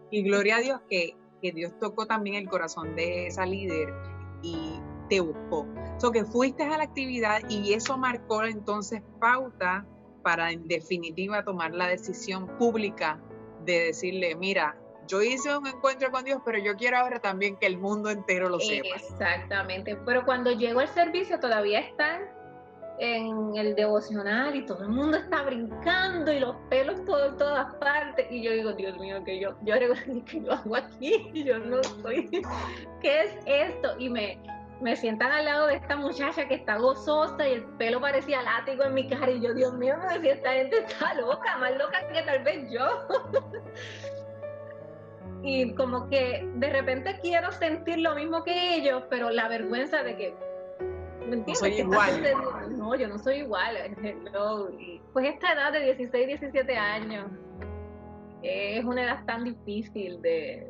Y gloria a Dios que Dios tocó también el corazón de esa líder y te buscó. Que fuiste a la actividad y eso marcó entonces pauta para en definitiva tomar la decisión pública de decirle: mira, yo hice un encuentro con Dios, pero yo quiero ahora también que el mundo entero lo sepa. Exactamente, pero cuando llego al servicio todavía están en el devocional y todo el mundo está brincando y los pelos por todas partes, y yo digo: Dios mío, que yo ¿qué yo hago aquí? Yo no soy, ¿qué es esto? Y me sientan al lado de esta muchacha que está gozosa y el pelo parecía látigo en mi cara, y yo: Dios mío, si esta gente está loca, más loca que tal vez yo. Y como que de repente quiero sentir lo mismo que ellos, pero la vergüenza de que, ¿me entiendes? No soy igual. No, yo no soy igual. Hello. Y pues esta edad de 16, 17 años es una edad tan difícil de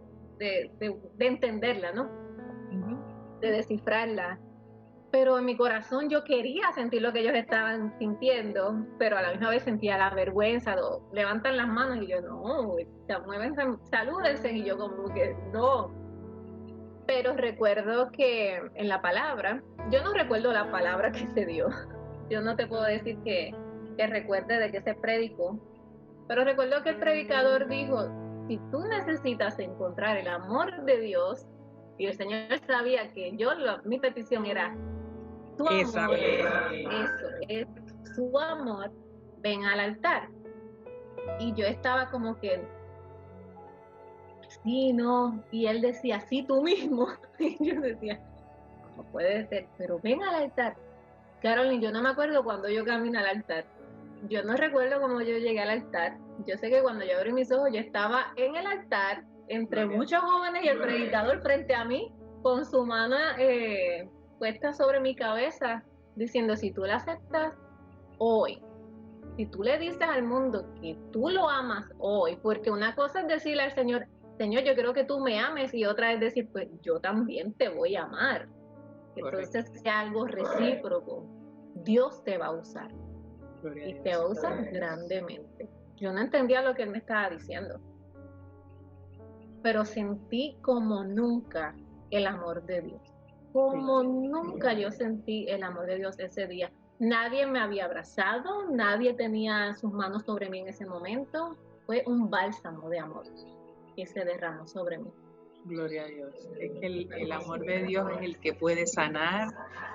entenderla, ¿no? Uh-huh. De descifrarla. Pero en mi corazón yo quería sentir lo que ellos estaban sintiendo, pero a la misma vez sentía la vergüenza. Levantan las manos y yo: no, muévense, salúdense, y yo como que no. Pero recuerdo que en la palabra, yo no recuerdo la palabra que se dio, yo no te puedo decir que recuerde de qué se predicó, pero recuerdo que el predicador dijo: si tú necesitas encontrar el amor de Dios, y el Señor sabía que mi petición era tu amor, eso es su amor, ven al altar. Y yo estaba como que sí, no, y él decía, sí, tú mismo, y yo decía, no puede ser, pero ven al altar. Carolyn, yo no me acuerdo cuando yo camino al altar, yo no recuerdo cómo yo llegué al altar, yo sé que cuando yo abrí mis ojos, yo estaba en el altar, entre muchos jóvenes y el predicador frente a mí, con su mano puesta sobre mi cabeza, diciendo, si tú la aceptas hoy, si tú le dices al mundo que tú lo amas hoy, porque una cosa es decirle al Señor, Señor, yo creo que tú me ames, y otra es decir, pues yo también te voy a amar. Entonces sea algo recíproco. Dios te va a usar. Y te va a usar grandemente. Yo no entendía lo que él me estaba diciendo, pero sentí como nunca el amor de Dios. Como nunca yo sentí el amor de Dios ese día. Nadie me había abrazado, nadie tenía sus manos sobre mí en ese momento. Fue un bálsamo de amor que se derramó sobre mí. Gloria a Dios. Es que el amor de Dios es el que puede sanar,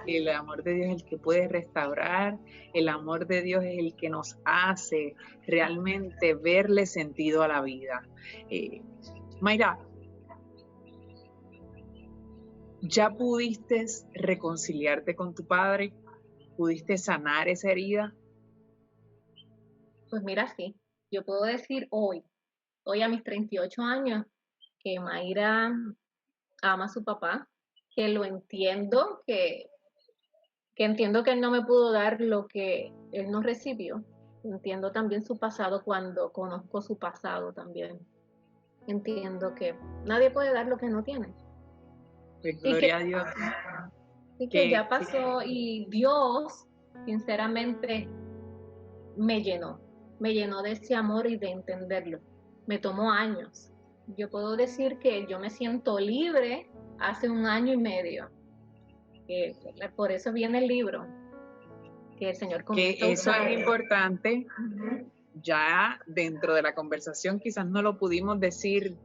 el amor de Dios es el que puede restaurar, el amor de Dios es el que nos hace realmente verle sentido a la vida. Mayra, ¿ya pudiste reconciliarte con tu padre? ¿Pudiste sanar esa herida? Pues mira, sí, yo puedo decir hoy a mis 38 años, que Mayra ama a su papá, que lo entiendo, que entiendo que él no me pudo dar lo que él no recibió. Entiendo también su pasado cuando conozco su pasado también. Entiendo que nadie puede dar lo que no tiene. Pues gloria a Dios. Y que ya pasó, y Dios, sinceramente, me llenó de ese amor y de entenderlo. Me tomó años. Yo puedo decir que yo me siento libre hace 1 año y medio. Por eso viene el libro, que el Señor comienza que eso es importante. Ya dentro de la conversación quizás no lo pudimos decir,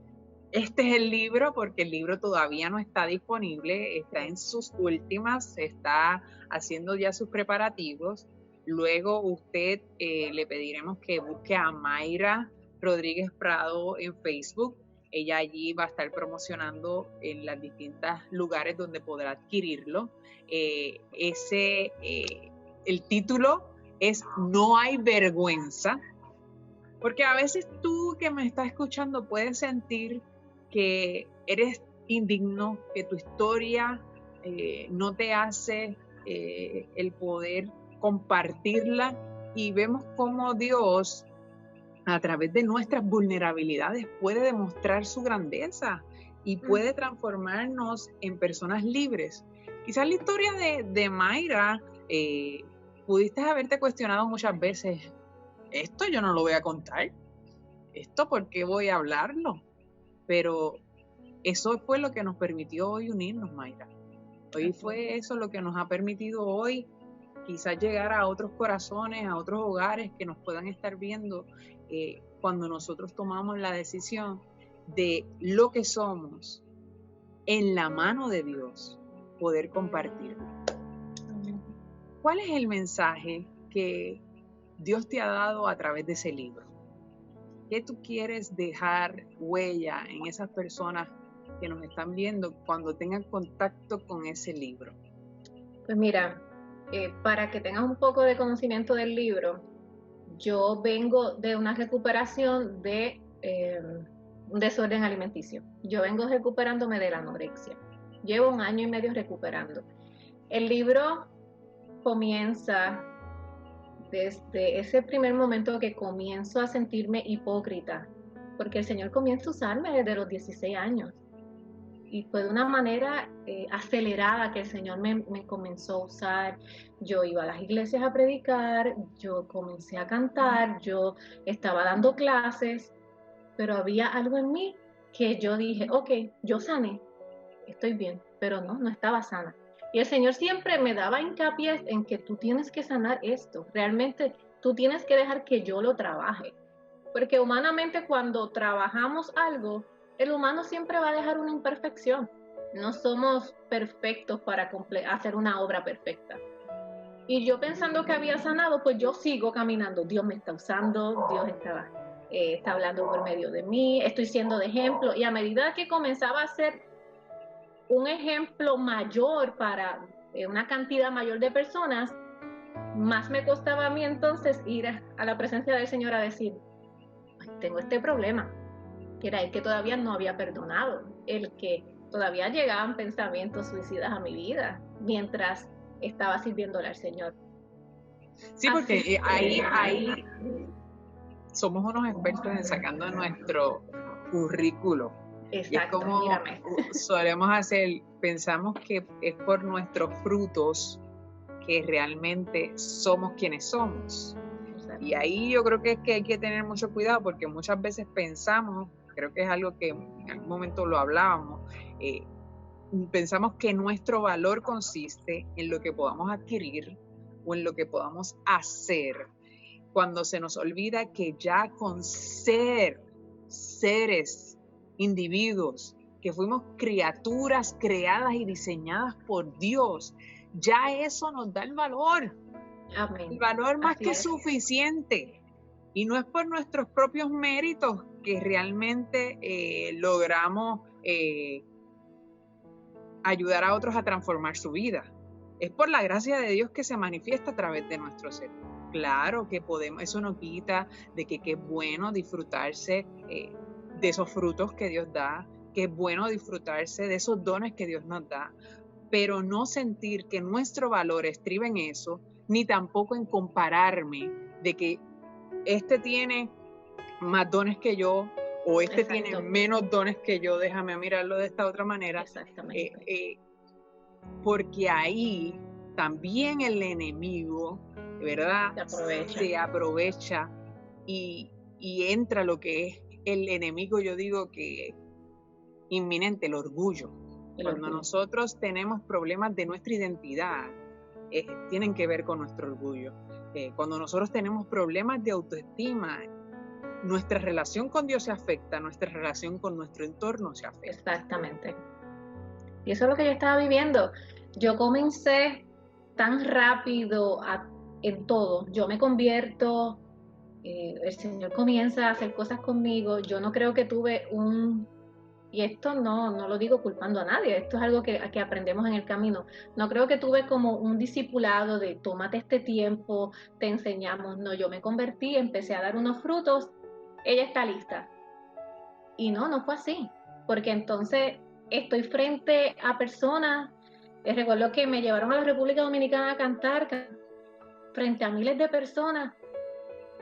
este es el libro, porque el libro todavía no está disponible, está en sus últimas, está haciendo ya sus preparativos. Luego usted le pediremos que busque a Mayra Rodríguez Prado en Facebook. Ella allí va a estar promocionando en los distintos lugares donde podrá adquirirlo. El título es No hay vergüenza, porque a veces tú que me estás escuchando puedes sentir que eres indigno, que tu historia no te hace el poder compartirla, y vemos cómo Dios a través de nuestras vulnerabilidades puede demostrar su grandeza y puede transformarnos en personas libres. Quizás la historia de Mayra, pudiste haberte cuestionado muchas veces, esto yo no lo voy a contar, esto ¿por qué voy a hablarlo? Pero eso fue lo que nos permitió hoy unirnos, Mayra. Hoy fue eso lo que nos ha permitido hoy quizás llegar a otros corazones, a otros hogares que nos puedan estar viendo cuando nosotros tomamos la decisión de lo que somos en la mano de Dios, poder compartirlo. ¿Cuál es el mensaje que Dios te ha dado a través de ese libro? ¿Qué tú quieres dejar huella en esas personas que nos están viendo cuando tengan contacto con ese libro? Pues mira, para que tengas un poco de conocimiento del libro, yo vengo de una recuperación de un desorden alimenticio. Yo vengo recuperándome de la anorexia. Llevo 1 año y medio recuperando. El libro comienza desde ese primer momento que comienzo a sentirme hipócrita, porque el Señor comienza a usarme desde los 16 años. Y fue de una manera acelerada que el Señor me comenzó a usar. Yo iba a las iglesias a predicar, yo comencé a cantar, yo estaba dando clases, pero había algo en mí que yo dije, ok, yo sané, estoy bien, pero no estaba sana. Y el Señor siempre me daba hincapié en que tú tienes que sanar esto, realmente tú tienes que dejar que yo lo trabaje. Porque humanamente cuando trabajamos algo, el humano siempre va a dejar una imperfección. No somos perfectos para hacer una obra perfecta. Y yo pensando que había sanado, pues yo sigo caminando. Dios me está usando, Dios estaba. está hablando por medio de mí, estoy siendo de ejemplo. Y a medida que comenzaba a ser un ejemplo mayor para una cantidad mayor de personas, más me costaba a mí entonces ir a la presencia del Señor a decir, tengo este problema, que era el que todavía no había perdonado, el que todavía llegaban pensamientos suicidas a mi vida mientras estaba sirviéndole al Señor. Sí, porque ahí somos unos expertos en sacando nuestro currículo. Exacto, y es como mírame. solemos hacer, pensamos que es por nuestros frutos que realmente somos quienes somos. Exacto. Y ahí yo creo que es que hay que tener mucho cuidado, porque muchas veces pensamos, creo que es algo que en algún momento lo hablábamos, pensamos que nuestro valor consiste en lo que podamos adquirir o en lo que podamos hacer, cuando se nos olvida que ya con seres, individuos, que fuimos criaturas creadas y diseñadas por Dios, ya eso nos da el valor. Amén. El valor más Así que es. Suficiente. Y no es por nuestros propios méritos que realmente logramos ayudar a otros a transformar su vida. Es por la gracia de Dios que se manifiesta a través de nuestro ser. Claro que podemos, eso no quita de que es bueno disfrutarse de esos frutos que Dios da, que es bueno disfrutarse de esos dones que Dios nos da, pero no sentir que nuestro valor estriba en eso, ni tampoco en compararme de que este tiene más dones que yo, o este Exacto. Tiene menos dones que yo, déjame mirarlo de esta otra manera. Exactamente. Porque ahí también el enemigo, ¿verdad? Se aprovecha y entra lo que es el enemigo, yo digo que inminente, el orgullo. Cuando nosotros tenemos problemas de nuestra identidad, tienen que ver con nuestro orgullo. Cuando nosotros tenemos problemas de autoestima, nuestra relación con Dios se afecta, nuestra relación con nuestro entorno se afecta. Exactamente. Y eso es lo que yo estaba viviendo. Yo comencé tan rápido en todo. Yo me convierto, el Señor comienza a hacer cosas conmigo. Yo no creo que tuve y esto no lo digo culpando a nadie, esto es algo que aprendemos en el camino. No creo que tuve como un discipulado de tómate este tiempo, te enseñamos. No, yo me convertí, empecé a dar unos frutos, ella está lista. Y no fue así, porque entonces estoy frente a personas, recuerdo que me llevaron a la República Dominicana a cantar frente a miles de personas,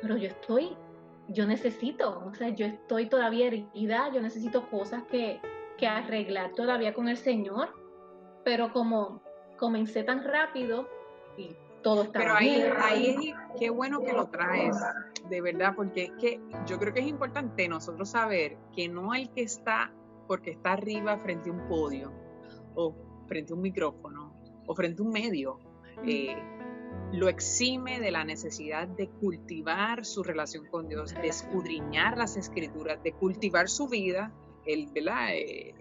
pero yo necesito, o sea, yo estoy todavía herida, yo necesito cosas que arreglar todavía con el Señor, pero como comencé tan rápido y todo estaba bien. Pero ahí qué bueno que lo traes, de verdad, porque es que yo creo que es importante nosotros saber que no el que está, porque está arriba frente a un podio, o frente a un micrófono, o frente a un medio, lo exime de la necesidad de cultivar su relación con Dios, de escudriñar las escrituras, de cultivar su vida, ¿verdad?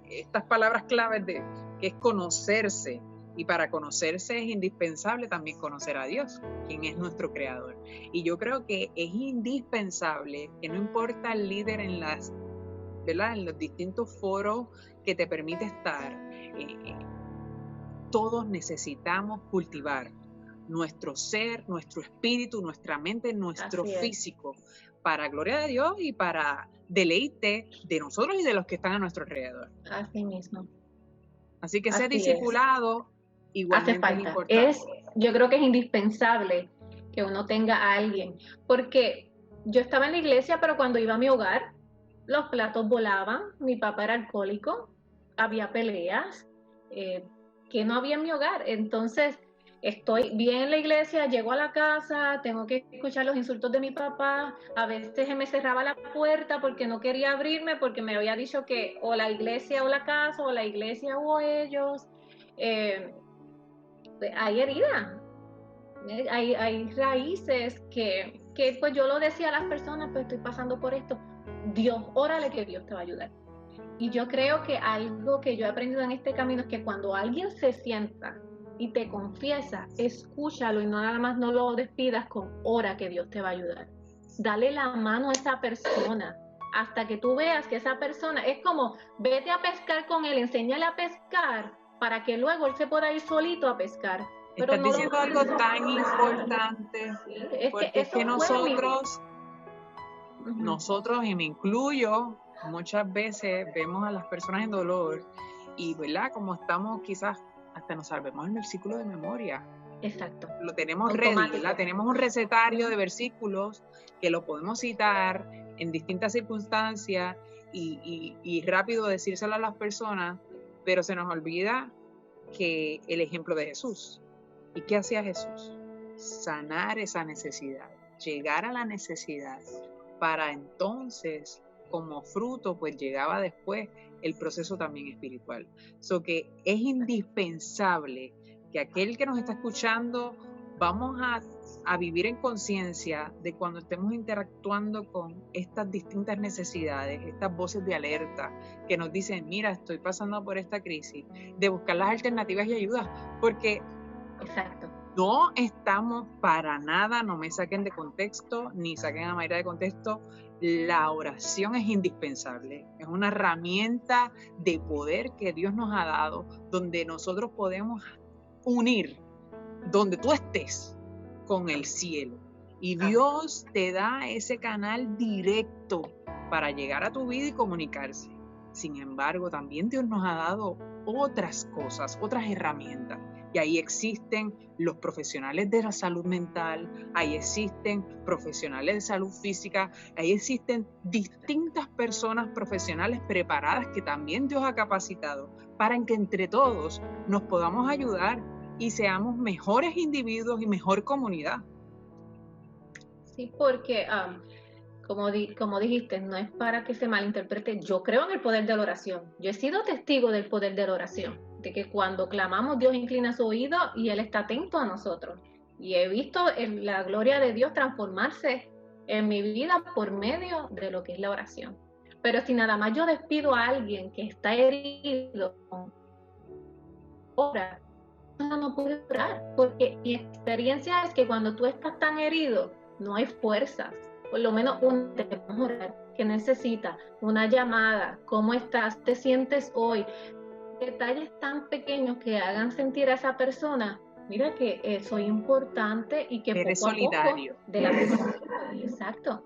Estas palabras claves que es conocerse, y para conocerse es indispensable también conocer a Dios, quien es nuestro creador. Y yo creo que es indispensable que no importa el líder ¿verdad? En los distintos foros que te permite estar, todos necesitamos cultivar nuestro ser, nuestro espíritu, nuestra mente, nuestro físico, para gloria de Dios y para deleite de nosotros y de los que están a nuestro alrededor. Así mismo. Así que ser discipulado igualmente es importante. Yo creo que es indispensable que uno tenga a alguien, porque yo estaba en la iglesia, pero cuando iba a mi hogar, los platos volaban, mi papá era alcohólico, había peleas, que no había en mi hogar. Entonces estoy bien en la iglesia, llego a la casa, tengo que escuchar los insultos de mi papá, a veces me cerraba la puerta porque no quería abrirme, porque me había dicho que o la iglesia o la casa, o la iglesia o ellos. Hay heridas, hay raíces que pues yo lo decía a las personas, pues estoy pasando por esto. Dios, órale que Dios te va a ayudar. Y yo creo que algo que yo he aprendido en este camino es que cuando alguien se sienta y te confiesa, escúchalo y no nada más no lo despidas con ora que Dios te va a ayudar. dale la mano a esa persona hasta que tú veas que esa persona, es como, vete a pescar con él, enséñale a pescar para que luego él se pueda ir solito a pescar. Pero Estás diciendo algo tan importante, sí, porque es que nosotros, y me incluyo, muchas veces vemos a las personas en dolor y, ¿verdad? Como estamos, quizás hasta nos sabemos el versículo de memoria. Exacto. Lo tenemos ready, ¿verdad? Tenemos un recetario de versículos que lo podemos citar en distintas circunstancias y rápido decírselo a las personas, pero se nos olvida que el ejemplo de Jesús. ¿Y qué hacía Jesús? Sanar esa necesidad, llegar a la necesidad, para entonces, como fruto, pues llegaba después el proceso también espiritual. So que es indispensable que aquel que nos está escuchando, vamos a vivir en conciencia de cuando estemos interactuando con estas distintas necesidades, estas voces de alerta que nos dicen, mira, estoy pasando por esta crisis, de buscar las alternativas y ayudas, porque exacto, no estamos para nada, no me saquen de contexto, ni saquen a Mayra de contexto, la oración es indispensable, es una herramienta de poder que Dios nos ha dado, donde nosotros podemos unir donde tú estés con el cielo. Y Dios te da ese canal directo para llegar a tu vida y comunicarse. Sin embargo, también Dios nos ha dado otras cosas, otras herramientas. Y ahí existen los profesionales de la salud mental, ahí existen profesionales de salud física, ahí existen distintas personas profesionales preparadas que también Dios ha capacitado para que entre todos nos podamos ayudar y seamos mejores individuos y mejor comunidad. Sí, porque como dijiste, no es para que se malinterprete. Yo creo en el poder de la oración. Yo he sido testigo del poder de la oración, de que cuando clamamos Dios inclina su oído y Él está atento a nosotros. Y he visto la gloria de Dios transformarse en mi vida por medio de lo que es la oración. Pero si nada más yo despido a alguien que está herido, ora, no puede orar, porque mi experiencia es que cuando tú estás tan herido, no hay fuerzas. Por lo menos un orar que necesita una llamada, ¿cómo estás? ¿Te sientes hoy? Detalles tan pequeños que hagan sentir a esa persona, mira que soy importante y que eres poco solidario. A poco de la exacto.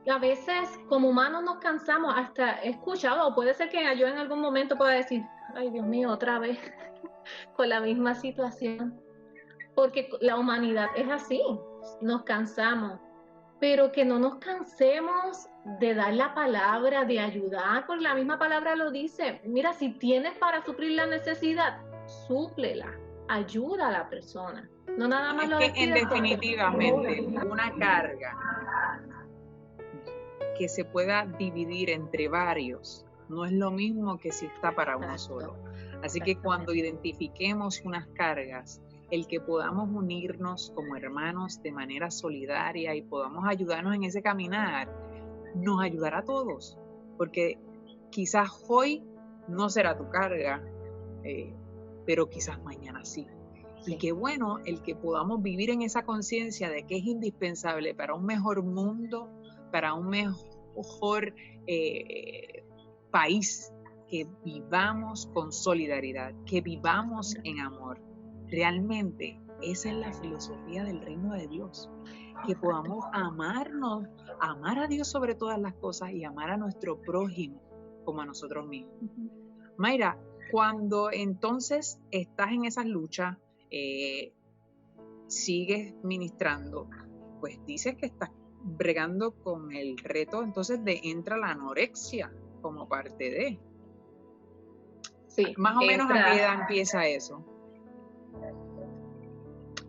Y a veces como humanos nos cansamos, hasta he escuchado, o puede ser que yo en algún momento pueda decir, ay Dios mío, otra vez con la misma situación, porque la humanidad es así, nos cansamos, pero que no nos cansemos de dar la palabra, de ayudar, porque la misma palabra lo dice, mira, si tienes para suplir la necesidad, súplela, ayuda a la persona, no nada más es lo que en definitivamente porque... una carga que se pueda dividir entre varios no es lo mismo que si está para uno solo. Así que cuando identifiquemos unas cargas, el que podamos unirnos como hermanos de manera solidaria y podamos ayudarnos en ese caminar, nos ayudará a todos, porque quizás hoy no será tu carga, pero quizás mañana sí. Y qué bueno el que podamos vivir en esa conciencia de que es indispensable para un mejor mundo, para un mejor país, que vivamos con solidaridad, que vivamos en amor. Realmente esa es la filosofía del reino de Dios, que podamos amarnos, amar a Dios sobre todas las cosas y amar a nuestro prójimo como a nosotros mismos. Mayra, cuando entonces estás en esas luchas, sigues ministrando, pues dices que estás bregando con el reto entonces de entra la anorexia como parte de. Sí, más o menos a qué edad empieza eso.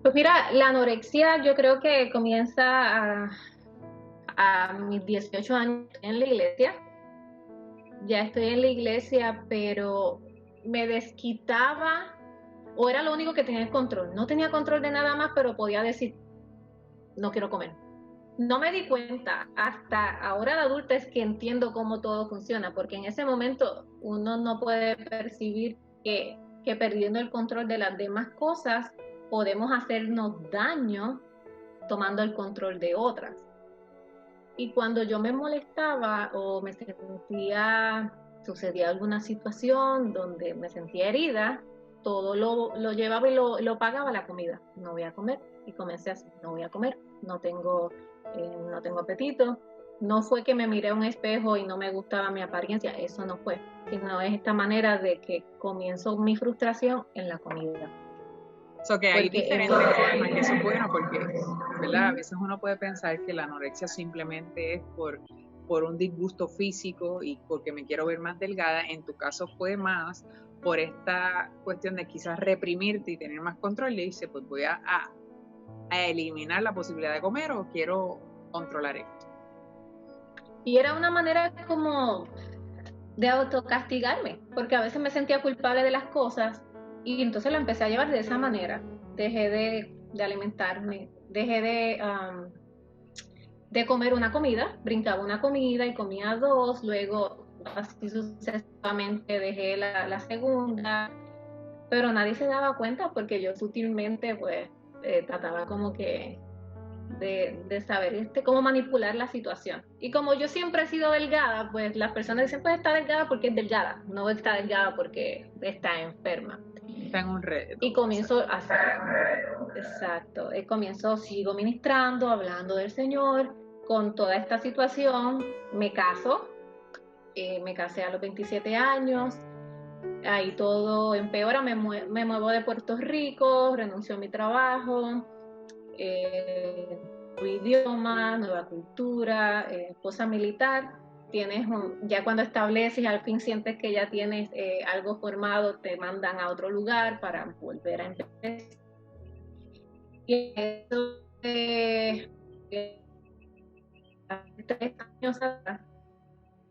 Pues mira, la anorexia yo creo que comienza a mis 18 años en la iglesia. Ya estoy en la iglesia, pero me desquitaba, o era lo único que tenía el control. No tenía control de nada más, pero podía decir, no quiero comer. No me di cuenta, hasta ahora de adulta es que entiendo cómo todo funciona, porque en ese momento uno no puede percibir que perdiendo el control de las demás cosas podemos hacernos daño tomando el control de otras. Y cuando yo me molestaba o sucedía alguna situación donde me sentía herida, todo lo llevaba y lo pagaba la comida. No voy a comer. Y comencé así, no voy a comer, no tengo apetito. No fue que me miré a un espejo y no me gustaba mi apariencia, eso no fue, sino es esta manera de que comienzo mi frustración en la comida. So que hay diferentes formas, y eso es bueno porque, ¿verdad? A veces uno puede pensar que la anorexia simplemente es por un disgusto físico y porque me quiero ver más delgada. En tu caso fue más por esta cuestión de quizás reprimirte y tener más control. Y dice, pues voy a eliminar la posibilidad de comer o quiero controlar esto. Y era una manera como de autocastigarme, porque a veces me sentía culpable de las cosas y entonces lo empecé a llevar de esa manera. Dejé de alimentarme, dejé de comer una comida, brincaba una comida y comía dos, luego así sucesivamente dejé la segunda, pero nadie se daba cuenta porque yo sutilmente pues trataba como que de saber cómo manipular la situación. Y como yo siempre he sido delgada, pues las personas dicen, pues está delgada porque es delgada, no está delgada porque está enferma. Está en un reto. Y comienzo a hacer, exacto, sigo ministrando, hablando del Señor, con toda esta situación, me casé a los 27 años, ahí todo empeora, me muevo de Puerto Rico, renuncio a mi trabajo, nuevo idioma, nueva cultura, esposa militar, ya cuando estableces, al fin sientes que ya tienes algo formado, te mandan a otro lugar para volver a empezar. Y eso hace 3 años atrás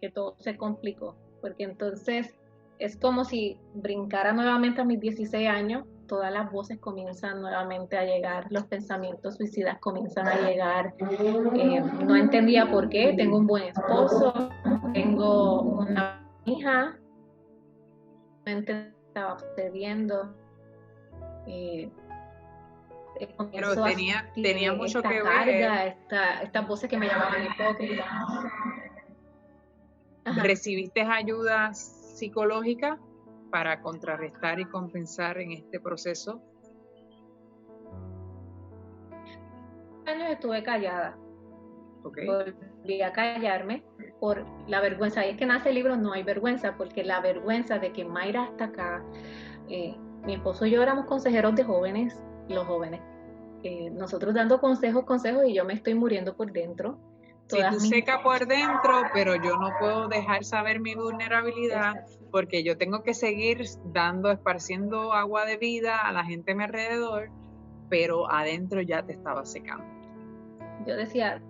que todo se complicó, porque entonces es como si brincara nuevamente a mis 16 años, todas las voces comienzan nuevamente a llegar, los pensamientos suicidas comienzan a llegar, no entendía por qué, tengo un buen esposo, tengo una hija, no estaba sucediendo, pero tenía mucho que ver estas voces que me llamaban hipócrita. ¿Recibiste ayuda psicológica para contrarrestar y compensar en este proceso? Años estuve callada. Okay. Volví a callarme por la vergüenza. Y es que nace el libro No hay vergüenza, porque la vergüenza de que Mayra está acá. Mi esposo y yo éramos consejeros de jóvenes, los jóvenes. Nosotros dando consejos y yo me estoy muriendo por dentro. Sí, tú seca por dentro, pero yo no puedo dejar saber mi vulnerabilidad. Exacto. Porque yo tengo que seguir esparciendo agua de vida a la gente a mi alrededor, pero adentro ya te estaba secando. Yo decía,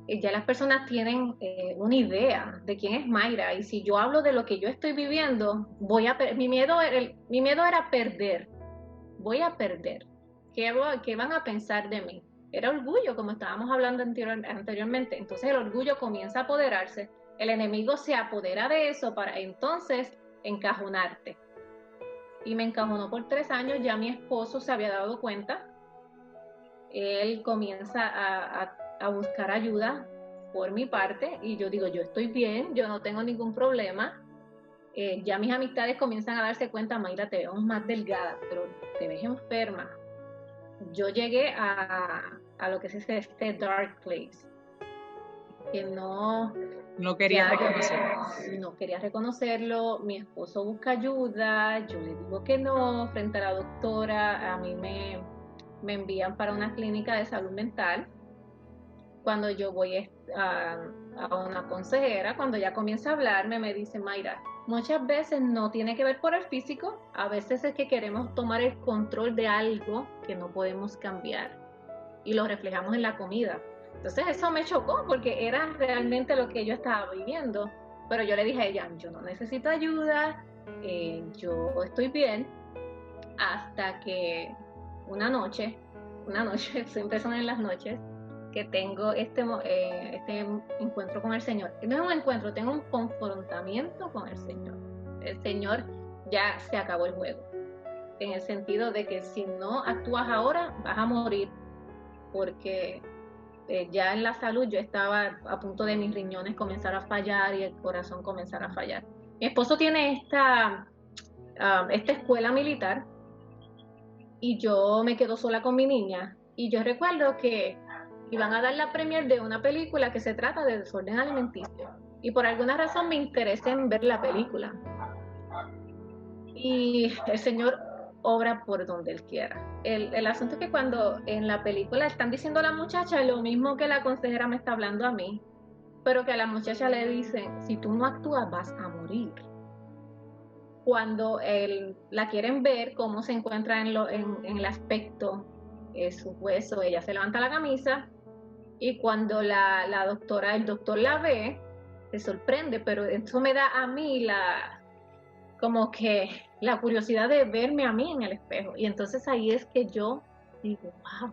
ya las personas tienen una idea de quién es Mayra, y si yo hablo de lo que yo estoy viviendo, mi miedo era perder, voy a perder. ¿Qué van a pensar de mí? Era orgullo, como estábamos hablando anteriormente. Entonces el orgullo comienza a apoderarse, el enemigo se apodera de eso para entonces encajonarte. Y me encajonó por 3 años, ya mi esposo se había dado cuenta, él comienza a buscar ayuda por mi parte y yo digo, yo estoy bien, yo no tengo ningún problema. Ya mis amistades comienzan a darse cuenta, Mayra, te vemos más delgada, pero te ves enferma. Yo llegué a lo que es este dark place, que no quería reconocerlo. No quería reconocerlo. Mi esposo busca ayuda, yo le digo que no, frente a la doctora, a mí me envían para una clínica de salud mental. Cuando yo voy a una consejera, cuando ya comienza a hablarme, me dice, Mayra, muchas veces no tiene que ver por el físico, a veces es que queremos tomar el control de algo que no podemos cambiar y lo reflejamos en la comida. Entonces eso me chocó porque era realmente lo que yo estaba viviendo, pero yo le dije a ella, yo no necesito ayuda, yo estoy bien, hasta que una noche, siempre son en las noches, que tengo este encuentro con el Señor. No es un encuentro, tengo un confrontamiento con el Señor. El Señor ya se acabó el juego, en el sentido de que si no actúas ahora vas a morir, porque ya en la salud yo estaba a punto de mis riñones comenzar a fallar y el corazón comenzar a fallar. Mi esposo tiene esta escuela militar y yo me quedo sola con mi niña. Y yo recuerdo que iban a dar la premier de una película que se trata de desorden alimenticio. Y por alguna razón me interesé en ver la película. Y el Señor obra por donde Él quiera. El asunto es que cuando en la película están diciendo a la muchacha lo mismo que la consejera me está hablando a mí, pero que a la muchacha le dicen, si tú no actúas vas a morir. Cuando la quieren ver cómo se encuentra en el aspecto, su hueso, ella se levanta la camisa y cuando el doctor la ve, se sorprende, pero eso me da a mí como que la curiosidad de verme a mí en el espejo. Y entonces ahí es que yo digo, wow,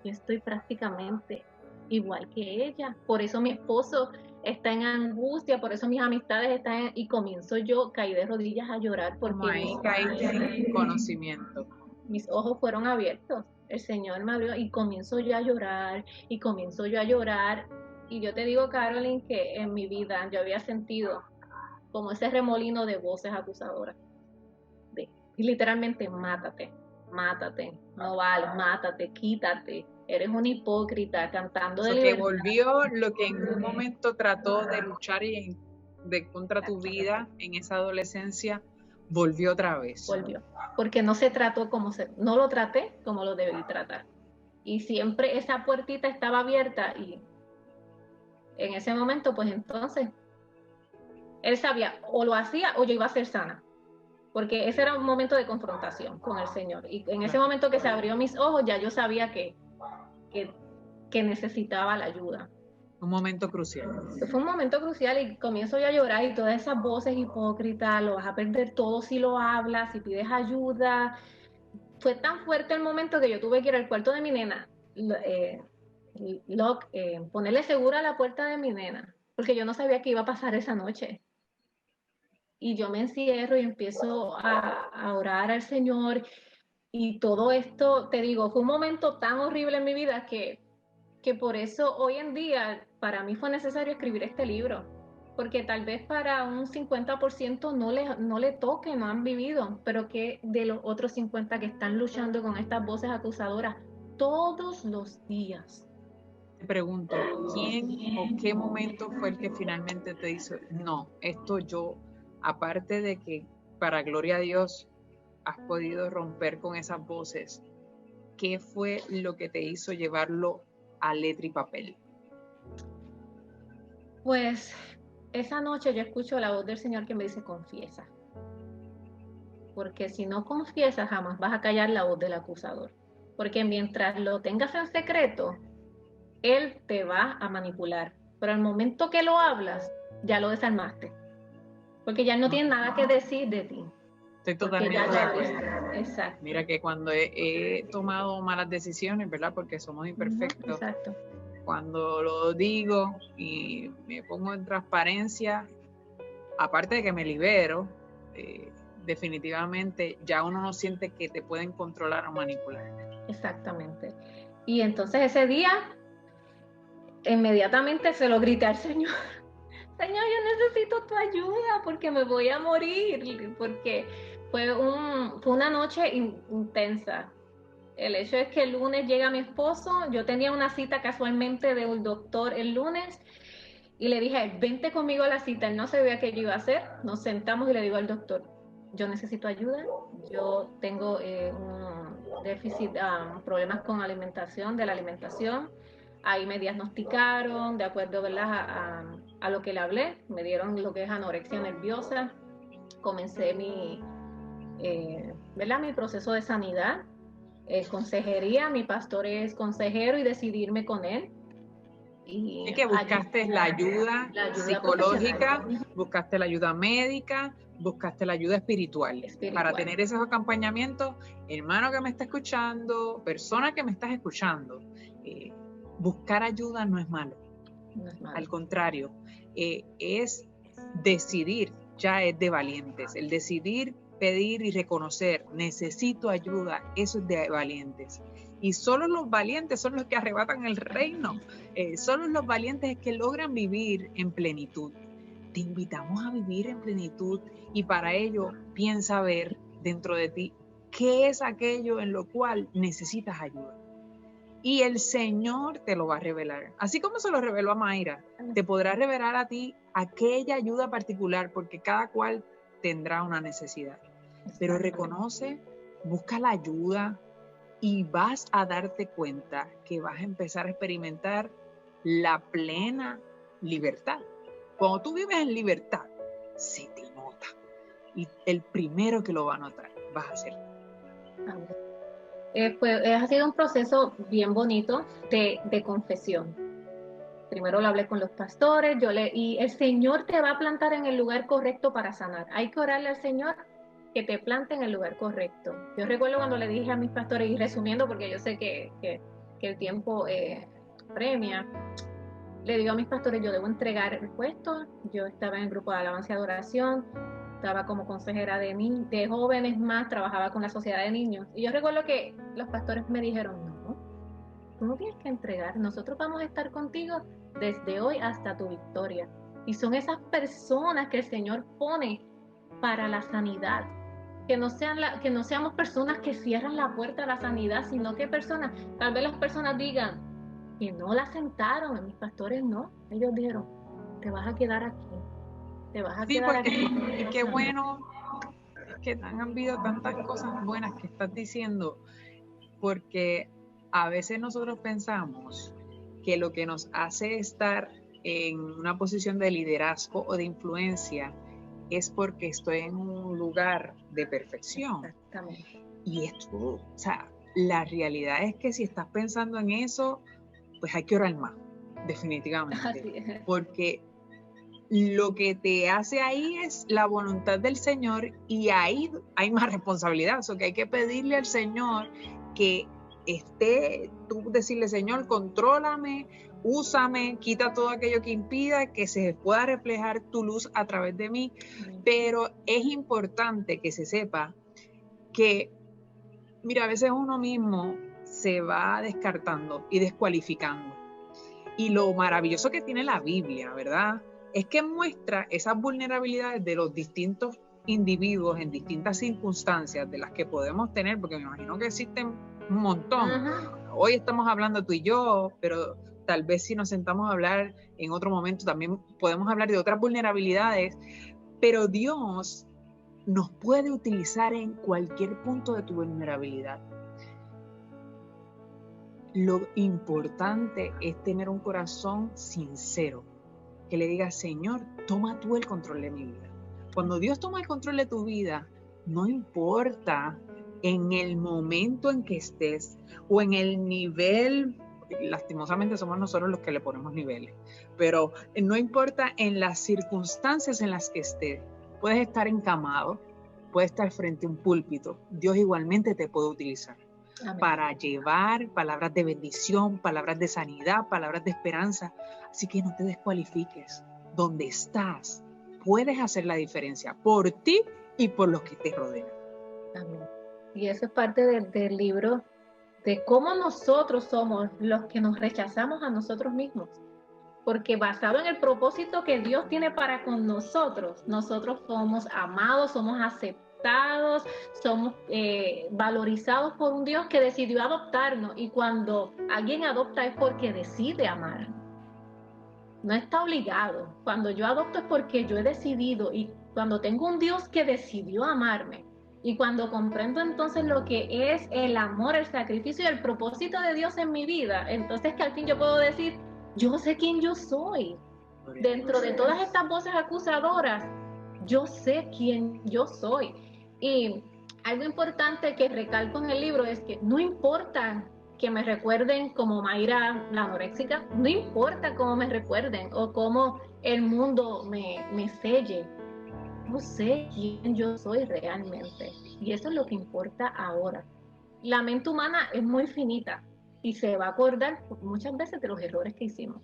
yo estoy prácticamente igual que ella. Por eso mi esposo está en angustia, por eso mis amistades están y comienzo yo, caí de rodillas a llorar porque ahí caíste en conocimiento. Mis ojos fueron abiertos, el Señor me abrió y comienzo yo a llorar y comienzo yo a llorar. Y yo te digo, Carolyn, que en mi vida yo había sentido como ese remolino de voces acusadoras. Y literalmente, mátate, no vales, mátate, quítate, eres un hipócrita, cantando de libertad. Que volvió lo que en un momento trató de luchar contra tu vida en esa adolescencia, volvió otra vez. Volvió, porque no se trató no lo traté como lo debí tratar. Y siempre esa puertita estaba abierta y en ese momento, pues entonces, él sabía, o lo hacía o yo iba a ser sana. Porque ese era un momento de confrontación con el Señor. Y en ese momento que se abrió mis ojos, ya yo sabía que necesitaba la ayuda. Un momento crucial. Fue un momento crucial y comienzo yo a llorar y todas esas voces hipócritas, lo vas a perder todo si lo hablas, si pides ayuda. Fue tan fuerte el momento que yo tuve que ir al cuarto de mi nena, ponerle segura a la puerta de mi nena, porque yo no sabía qué iba a pasar esa noche. Y yo me encierro y empiezo a orar al Señor y todo esto, te digo, fue un momento tan horrible en mi vida que por eso hoy en día para mí fue necesario escribir este libro, porque tal vez para un 50% no le toque, no han vivido, pero que de los otros 50 que están luchando con estas voces acusadoras todos los días. Te pregunto, ¿quién o qué momento fue el que finalmente te dijo, no, esto yo... Aparte de que, para gloria a Dios, has podido romper con esas voces, ¿qué fue lo que te hizo llevarlo a letra y papel? Pues esa noche yo escucho la voz del Señor que me dice, confiesa. Porque si no confiesas, jamás vas a callar la voz del acusador. Porque mientras lo tengas en secreto, él te va a manipular. Pero al momento que lo hablas, ya lo desarmaste. Porque ya no tiene nada que decir de ti. Estoy totalmente de acuerdo. Exacto. Mira que cuando he tomado malas decisiones, ¿verdad? Porque somos imperfectos. Exacto. Cuando lo digo y me pongo en transparencia, aparte de que me libero, definitivamente ya uno no siente que te pueden controlar o manipular. Exactamente. Y entonces ese día, inmediatamente se lo grité al Señor. Señor, yo necesito tu ayuda porque me voy a morir, porque fue una noche intensa. El hecho es que el lunes llega mi esposo, yo tenía una cita casualmente de un doctor el lunes y le dije, vente conmigo a la cita, él no sabía qué yo iba a hacer, nos sentamos y le digo al doctor, yo necesito ayuda, yo tengo un déficit, problemas con de la alimentación. Ahí me diagnosticaron, de acuerdo, ¿verdad? A lo que le hablé, me dieron lo que es anorexia nerviosa. Comencé mi proceso de sanidad, consejería, mi pastor es consejero y decidirme con él. Y que buscaste la ayuda psicológica, buscaste la ayuda médica, buscaste la ayuda espiritual. Para tener esos acompañamientos. Hermano que me está escuchando, persona que me estás escuchando, buscar ayuda no es malo. No es malo. Al contrario, es decidir, ya es de valientes. El decidir, pedir y reconocer, necesito ayuda, eso es de valientes. Y solo los valientes son los que arrebatan el reino. Solo los valientes es que logran vivir en plenitud. Te invitamos a vivir en plenitud y para ello piensa ver dentro de ti qué es aquello en lo cual necesitas ayuda. Y el Señor te lo va a revelar. Así como se lo reveló a Mayra, te podrá revelar a ti aquella ayuda particular, porque cada cual tendrá una necesidad. Pero reconoce, busca la ayuda y vas a darte cuenta que vas a empezar a experimentar la plena libertad. Cuando tú vives en libertad, se te nota. Y el primero que lo va a notar vas a ser. Ha sido un proceso bien bonito de confesión. Primero lo hablé con los pastores, y el Señor te va a plantar en el lugar correcto para sanar. Hay que orarle al Señor que te plante en el lugar correcto. Yo recuerdo cuando le dije a mis pastores, y resumiendo porque yo sé que el tiempo premia, le digo a mis pastores, yo debo entregar el puesto. Yo estaba en el grupo de alabanza y adoración, estaba como consejera de jóvenes más, trabajaba con la sociedad de niños. Y yo recuerdo que los pastores me dijeron, no, tú no tienes que entregar, nosotros vamos a estar contigo desde hoy hasta tu victoria. Y son esas personas que el Señor pone para la sanidad. Que no seamos personas que cierran la puerta a la sanidad, sino que tal vez las personas digan que no la sentaron, a mis pastores no, ellos dijeron, te vas a quedar aquí, te vas a quedar aquí. Qué bueno, es que han habido tantas cosas buenas que estás diciendo, porque a veces nosotros pensamos que lo que nos hace estar en una posición de liderazgo o de influencia es porque estoy en un lugar de perfección. Exactamente. Y esto, o sea, la realidad es que si estás pensando en eso, pues hay que orar más, definitivamente. Así es. Porque lo que te hace ahí es la voluntad del Señor y ahí hay más responsabilidad. O sea, que hay que pedirle al Señor que tú decirle, Señor, contrólame, úsame, quita todo aquello que impida que se pueda reflejar tu luz a través de mí. Pero es importante que se sepa que, mira, a veces uno mismo se va descartando y descualificando. Y lo maravilloso que tiene la Biblia, ¿verdad?, es que muestra esas vulnerabilidades de los distintos individuos en distintas circunstancias de las que podemos tener, porque me imagino que existen un montón. Uh-huh. Hoy estamos hablando tú y yo, pero tal vez si nos sentamos a hablar en otro momento también podemos hablar de otras vulnerabilidades, pero Dios nos puede utilizar en cualquier punto de tu vulnerabilidad. Lo importante es tener un corazón sincero, que le diga, Señor, toma tú el control de mi vida. Cuando Dios toma el control de tu vida, no importa en el momento en que estés o en el nivel, lastimosamente somos nosotros los que le ponemos niveles, pero no importa en las circunstancias en las que estés, puedes estar encamado, puedes estar frente a un púlpito, Dios igualmente te puede utilizar. Amén. Para llevar palabras de bendición, palabras de sanidad, palabras de esperanza. Así que no te descualifiques. Donde estás, puedes hacer la diferencia por ti y por los que te rodean. Amén. Y eso es parte del libro de cómo nosotros somos los que nos rechazamos a nosotros mismos. Porque basado en el propósito que Dios tiene para con nosotros somos amados, somos aceptados, somos valorizados por un Dios que decidió adoptarnos. Y cuando alguien adopta es porque decide amar. No está obligado. Cuando yo adopto es porque yo he decidido. Y cuando tengo un Dios que decidió amarme, y cuando comprendo entonces lo que es el amor, el sacrificio y el propósito de Dios en mi vida, entonces que al fin yo puedo decir, yo sé quién yo soy. Dentro de todas estas voces acusadoras, yo sé quién yo soy. Y algo importante que recalco en el libro es que no importa que me recuerden como Mayra la anoréxica, no importa cómo me recuerden o cómo el mundo me selle. Yo sé quién yo soy realmente. Y eso es lo que importa ahora. La mente humana es muy finita y se va a acordar muchas veces de los errores que hicimos.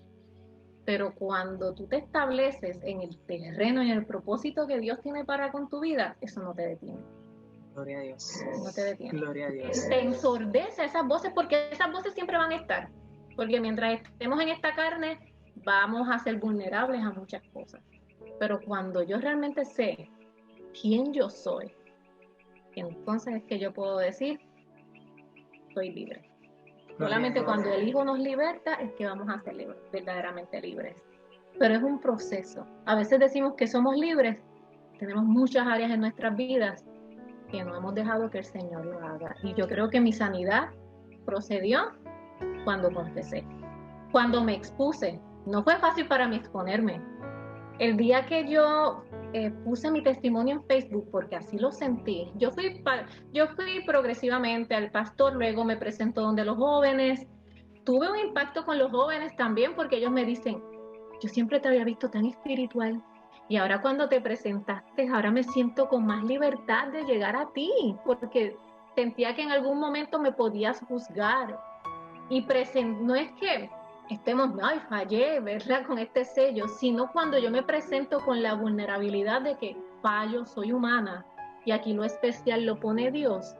Pero cuando tú te estableces en el terreno, en el propósito que Dios tiene para con tu vida, eso no te detiene. Gloria a Dios. No te detiene. Gloria a Dios. Te ensordece a esas voces, porque esas voces siempre van a estar. Porque mientras estemos en esta carne, vamos a ser vulnerables a muchas cosas. Pero cuando yo realmente sé quién yo soy, entonces es que yo puedo decir, soy libre. Solamente cuando el Hijo nos liberta es que vamos a ser verdaderamente libres. Pero es un proceso. A veces decimos que somos libres, tenemos muchas áreas en nuestras vidas que no hemos dejado que el Señor lo haga. Y yo creo que mi sanidad procedió cuando confesé, cuando me expuse. No fue fácil para mí exponerme. El día que yo puse mi testimonio en Facebook, porque así lo sentí, yo fui progresivamente al pastor, luego me presentó donde los jóvenes, tuve un impacto con los jóvenes también, porque ellos me dicen, yo siempre te había visto tan espiritual, y ahora cuando te presentaste, ahora me siento con más libertad de llegar a ti, porque sentía que en algún momento me podías juzgar, y no es que estemos, ay, fallé, ¿verdad? Con este sello, sino cuando yo me presento con la vulnerabilidad de que fallo, soy humana, y aquí lo especial lo pone Dios,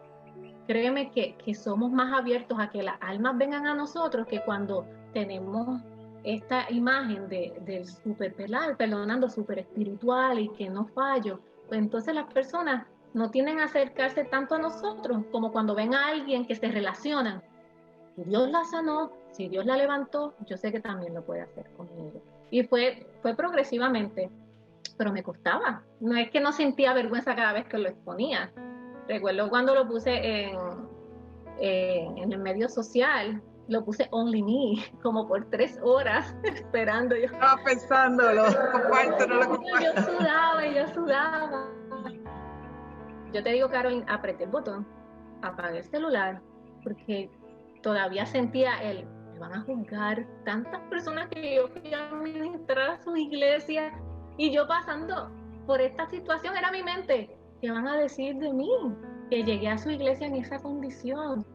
créeme que somos más abiertos a que las almas vengan a nosotros que cuando tenemos esta imagen del super perdonando, super espiritual y que no fallo, pues entonces las personas no tienden a acercarse tanto a nosotros como cuando ven a alguien que se relacionan. Si Dios la sanó, si Dios la levantó, yo sé que también lo puede hacer conmigo. Y fue progresivamente, pero me costaba. No es que no sentía vergüenza cada vez que lo exponía. Recuerdo cuando lo puse en el medio social, lo puse Only Me, como por 3 horas, esperando. Yo estaba pensándolo, comparto, no lo comparto. Yo sudaba. Yo te digo, Carolyn, apreté el botón, apagué el celular, porque todavía sentía me van a juzgar tantas personas que yo fui a ministrar a sus iglesias, y yo pasando por esta situación, era mi mente, ¿qué van a decir de mí? Que llegué a su iglesia en esa condición.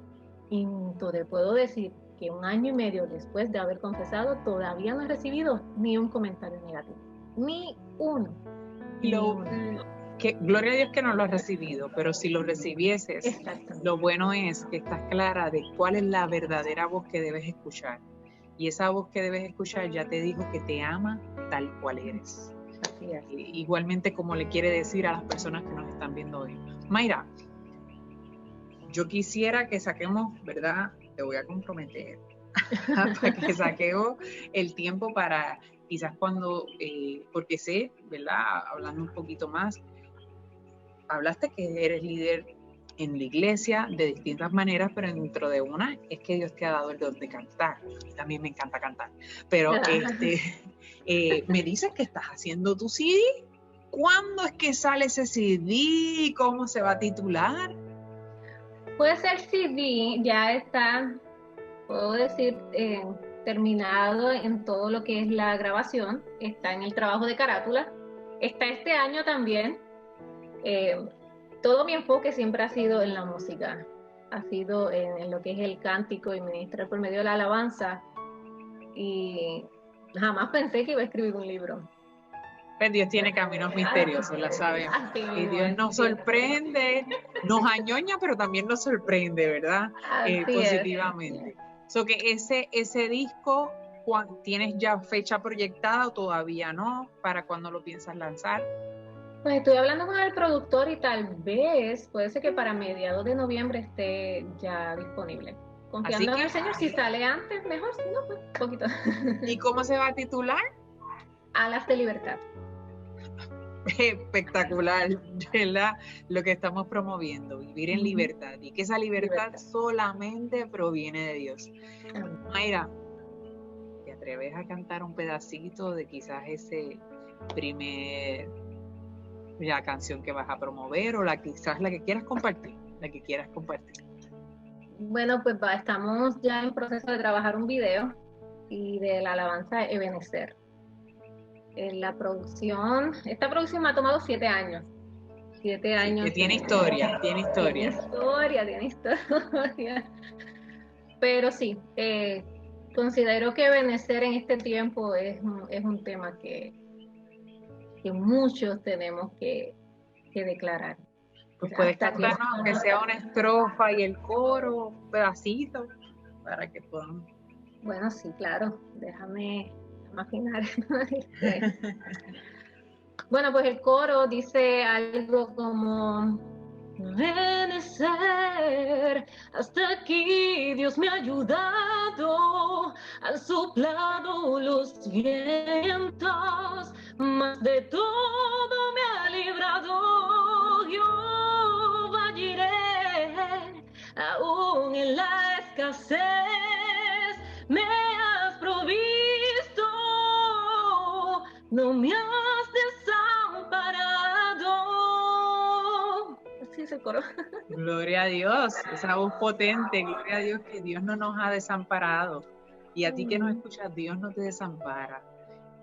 Y te puedo decir que 1 año y medio después de haber confesado, todavía no he recibido ni un comentario negativo. Ni uno. Gloria a Dios que no lo has recibido, pero si lo recibieses, lo bueno es que estás clara de cuál es la verdadera voz que debes escuchar. Y esa voz que debes escuchar ya te dijo que te ama tal cual eres. Así es. Igualmente como le quiere decir a las personas que nos están viendo hoy. Mayra, yo quisiera que saquemos, ¿verdad? Te voy a comprometer para que saquemos el tiempo para quizás cuando, porque sé, ¿verdad? Hablando un poquito más, hablaste que eres líder en la iglesia de distintas maneras, pero dentro de una es que Dios te ha dado el don de cantar. También me encanta cantar. Pero me dices que estás haciendo tu CD. ¿Cuándo es que sale ese CD? ¿Cómo se va a titular? Pues el CD ya está, puedo decir, terminado en todo lo que es la grabación. Está en el trabajo de carátula. Está este año también. Todo mi enfoque siempre ha sido en la música, ha sido en lo que es el cántico y ministrar por medio de la alabanza, y jamás pensé que iba a escribir un libro. Pues Dios tiene caminos misteriosos, la sabemos. Y Dios nos sorprende, nos añoña, pero también nos sorprende, ¿verdad? Positivamente. So que ese disco, ¿tienes ya fecha proyectada o todavía no? ¿Para cuándo lo piensas lanzar? Pues estoy hablando con el productor y tal vez, puede ser que para mediados de noviembre esté ya disponible. Confiando en el Señor, si sale antes, mejor, si no, pues poquito. ¿Y cómo se va a titular? Alas de Libertad. Espectacular, ¿verdad? Lo que estamos promoviendo, vivir en libertad, y que esa libertad solamente proviene de Dios. Mayra, ¿te atreves a cantar un pedacito de quizás ese primer la canción que vas a promover, o quizás la que quieras compartir? Bueno, pues estamos ya en proceso de trabajar un video y de la alabanza de Ebenezer. Esta producción me ha tomado 7 años. 7 años. Que tiene historia. Tiene historia. Pero sí, considero que Ebenezer en este tiempo es un tema que muchos tenemos que declarar. Pues puedes Hasta que... cantarnos aunque sea una estrofa y el coro, un pedacito, para que podamos. Bueno, sí, claro. Déjame imaginar. Bueno, pues el coro dice algo como: no he de ser, hasta aquí Dios me ha ayudado, han soplado los vientos, más de todo me ha librado. Yo iré, aún en la escasez, me has provisto, no me has desamparado. Así es el coro. Gloria a Dios, esa voz potente, gloria a Dios que Dios no nos ha desamparado. Y a ti que nos escuchas, Dios no te desampara.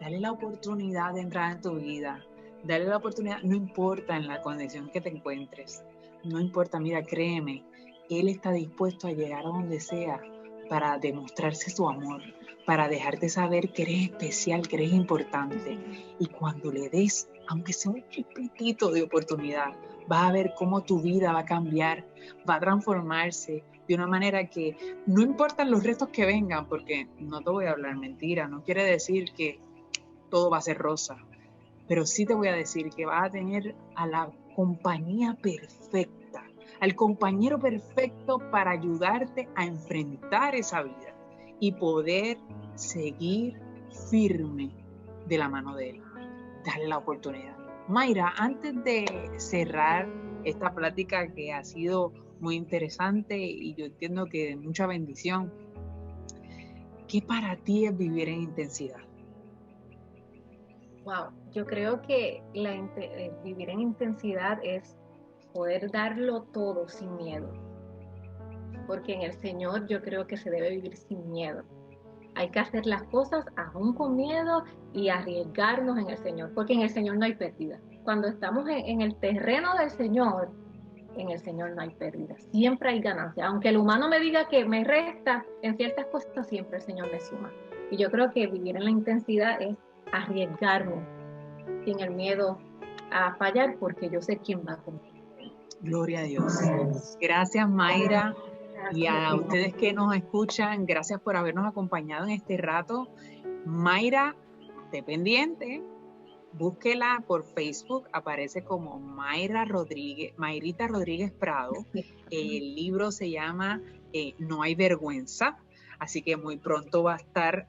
Dale la oportunidad de entrar en tu vida. Dale la oportunidad, no importa en la condición que te encuentres. No importa, mira, créeme, Él está dispuesto a llegar a donde sea para demostrarse su amor, para dejarte saber que eres especial, que eres importante. Y cuando le des, aunque sea un chiquitito de oportunidad, vas a ver cómo tu vida va a cambiar, va a transformarse de una manera que no importan los retos que vengan, porque no te voy a hablar mentira, no quiere decir que todo va a ser rosa, pero sí te voy a decir que vas a tener a la compañía perfecta, al compañero perfecto para ayudarte a enfrentar esa vida y poder seguir firme de la mano de Él. Dale la oportunidad. Mayra, antes de cerrar esta plática que ha sido muy interesante y yo entiendo que de mucha bendición, ¿qué para ti es vivir en intensidad? Wow, yo creo que vivir en intensidad es poder darlo todo sin miedo, porque en el Señor yo creo que se debe vivir sin miedo. Hay que hacer las cosas aún con miedo y arriesgarnos en el Señor, porque en el Señor no hay pérdida. Cuando estamos en el terreno del Señor, en el Señor no hay pérdida. Siempre hay ganancia. Aunque el humano me diga que me resta en ciertas cosas, siempre el Señor me suma. Y yo creo que vivir en la intensidad es arriesgarme sin el miedo a fallar, porque yo sé quién va conmigo. Gloria a Dios. Gracias, Mayra. Y a ustedes que nos escuchan, gracias por habernos acompañado en este rato. Mayra, esté pendiente, búsquela por Facebook, aparece como Mayra Rodríguez, Mayrita Rodríguez Prado. El libro se llama No hay vergüenza, así que muy pronto va a estar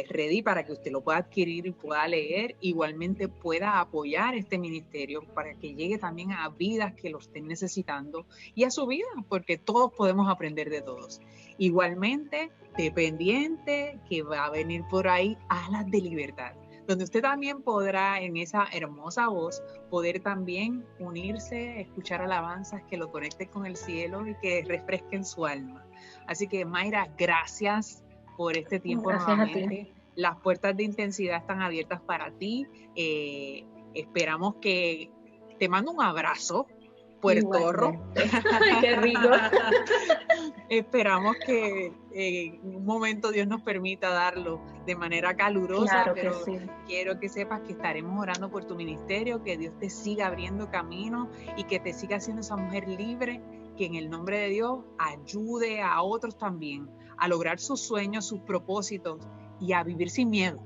ready para que usted lo pueda adquirir y pueda leer. Igualmente pueda apoyar este ministerio para que llegue también a vidas que lo estén necesitando y a su vida, porque todos podemos aprender de todos. Igualmente, dependiente que va a venir por ahí Alas de Libertad, donde usted también podrá en esa hermosa voz poder también unirse, escuchar alabanzas que lo conecten con el cielo y que refresquen su alma. Así que Mayra, gracias por este tiempo. Gracias nuevamente. a ti. Las puertas de intensidad están abiertas para ti. Esperamos que te mando un abrazo, puertorro. Qué rico. Esperamos que en un momento Dios nos permita darlo de manera calurosa, Claro pero que sí. quiero que sepas que estaremos orando por tu ministerio, que Dios te siga abriendo camino y que te siga haciendo esa mujer libre, que en el nombre de Dios ayude a otros también a lograr sus sueños, sus propósitos y a vivir sin miedo,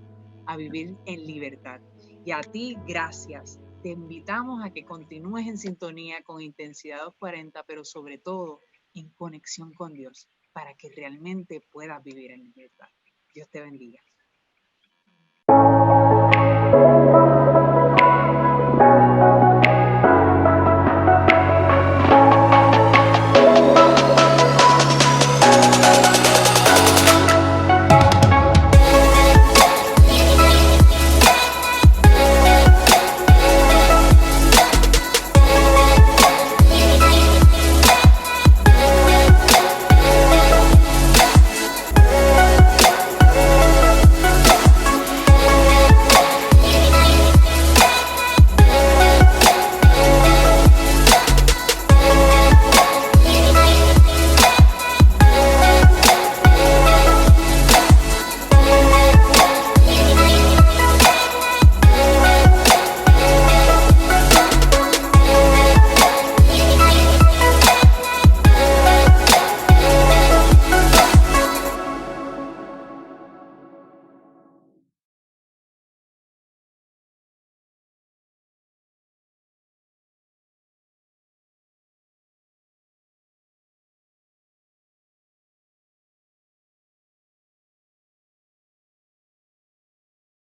a vivir en libertad. Y a ti, gracias. Te invitamos a que continúes en sintonía con Intensidad 240, pero sobre todo en conexión con Dios, para que realmente puedas vivir en libertad. Dios te bendiga.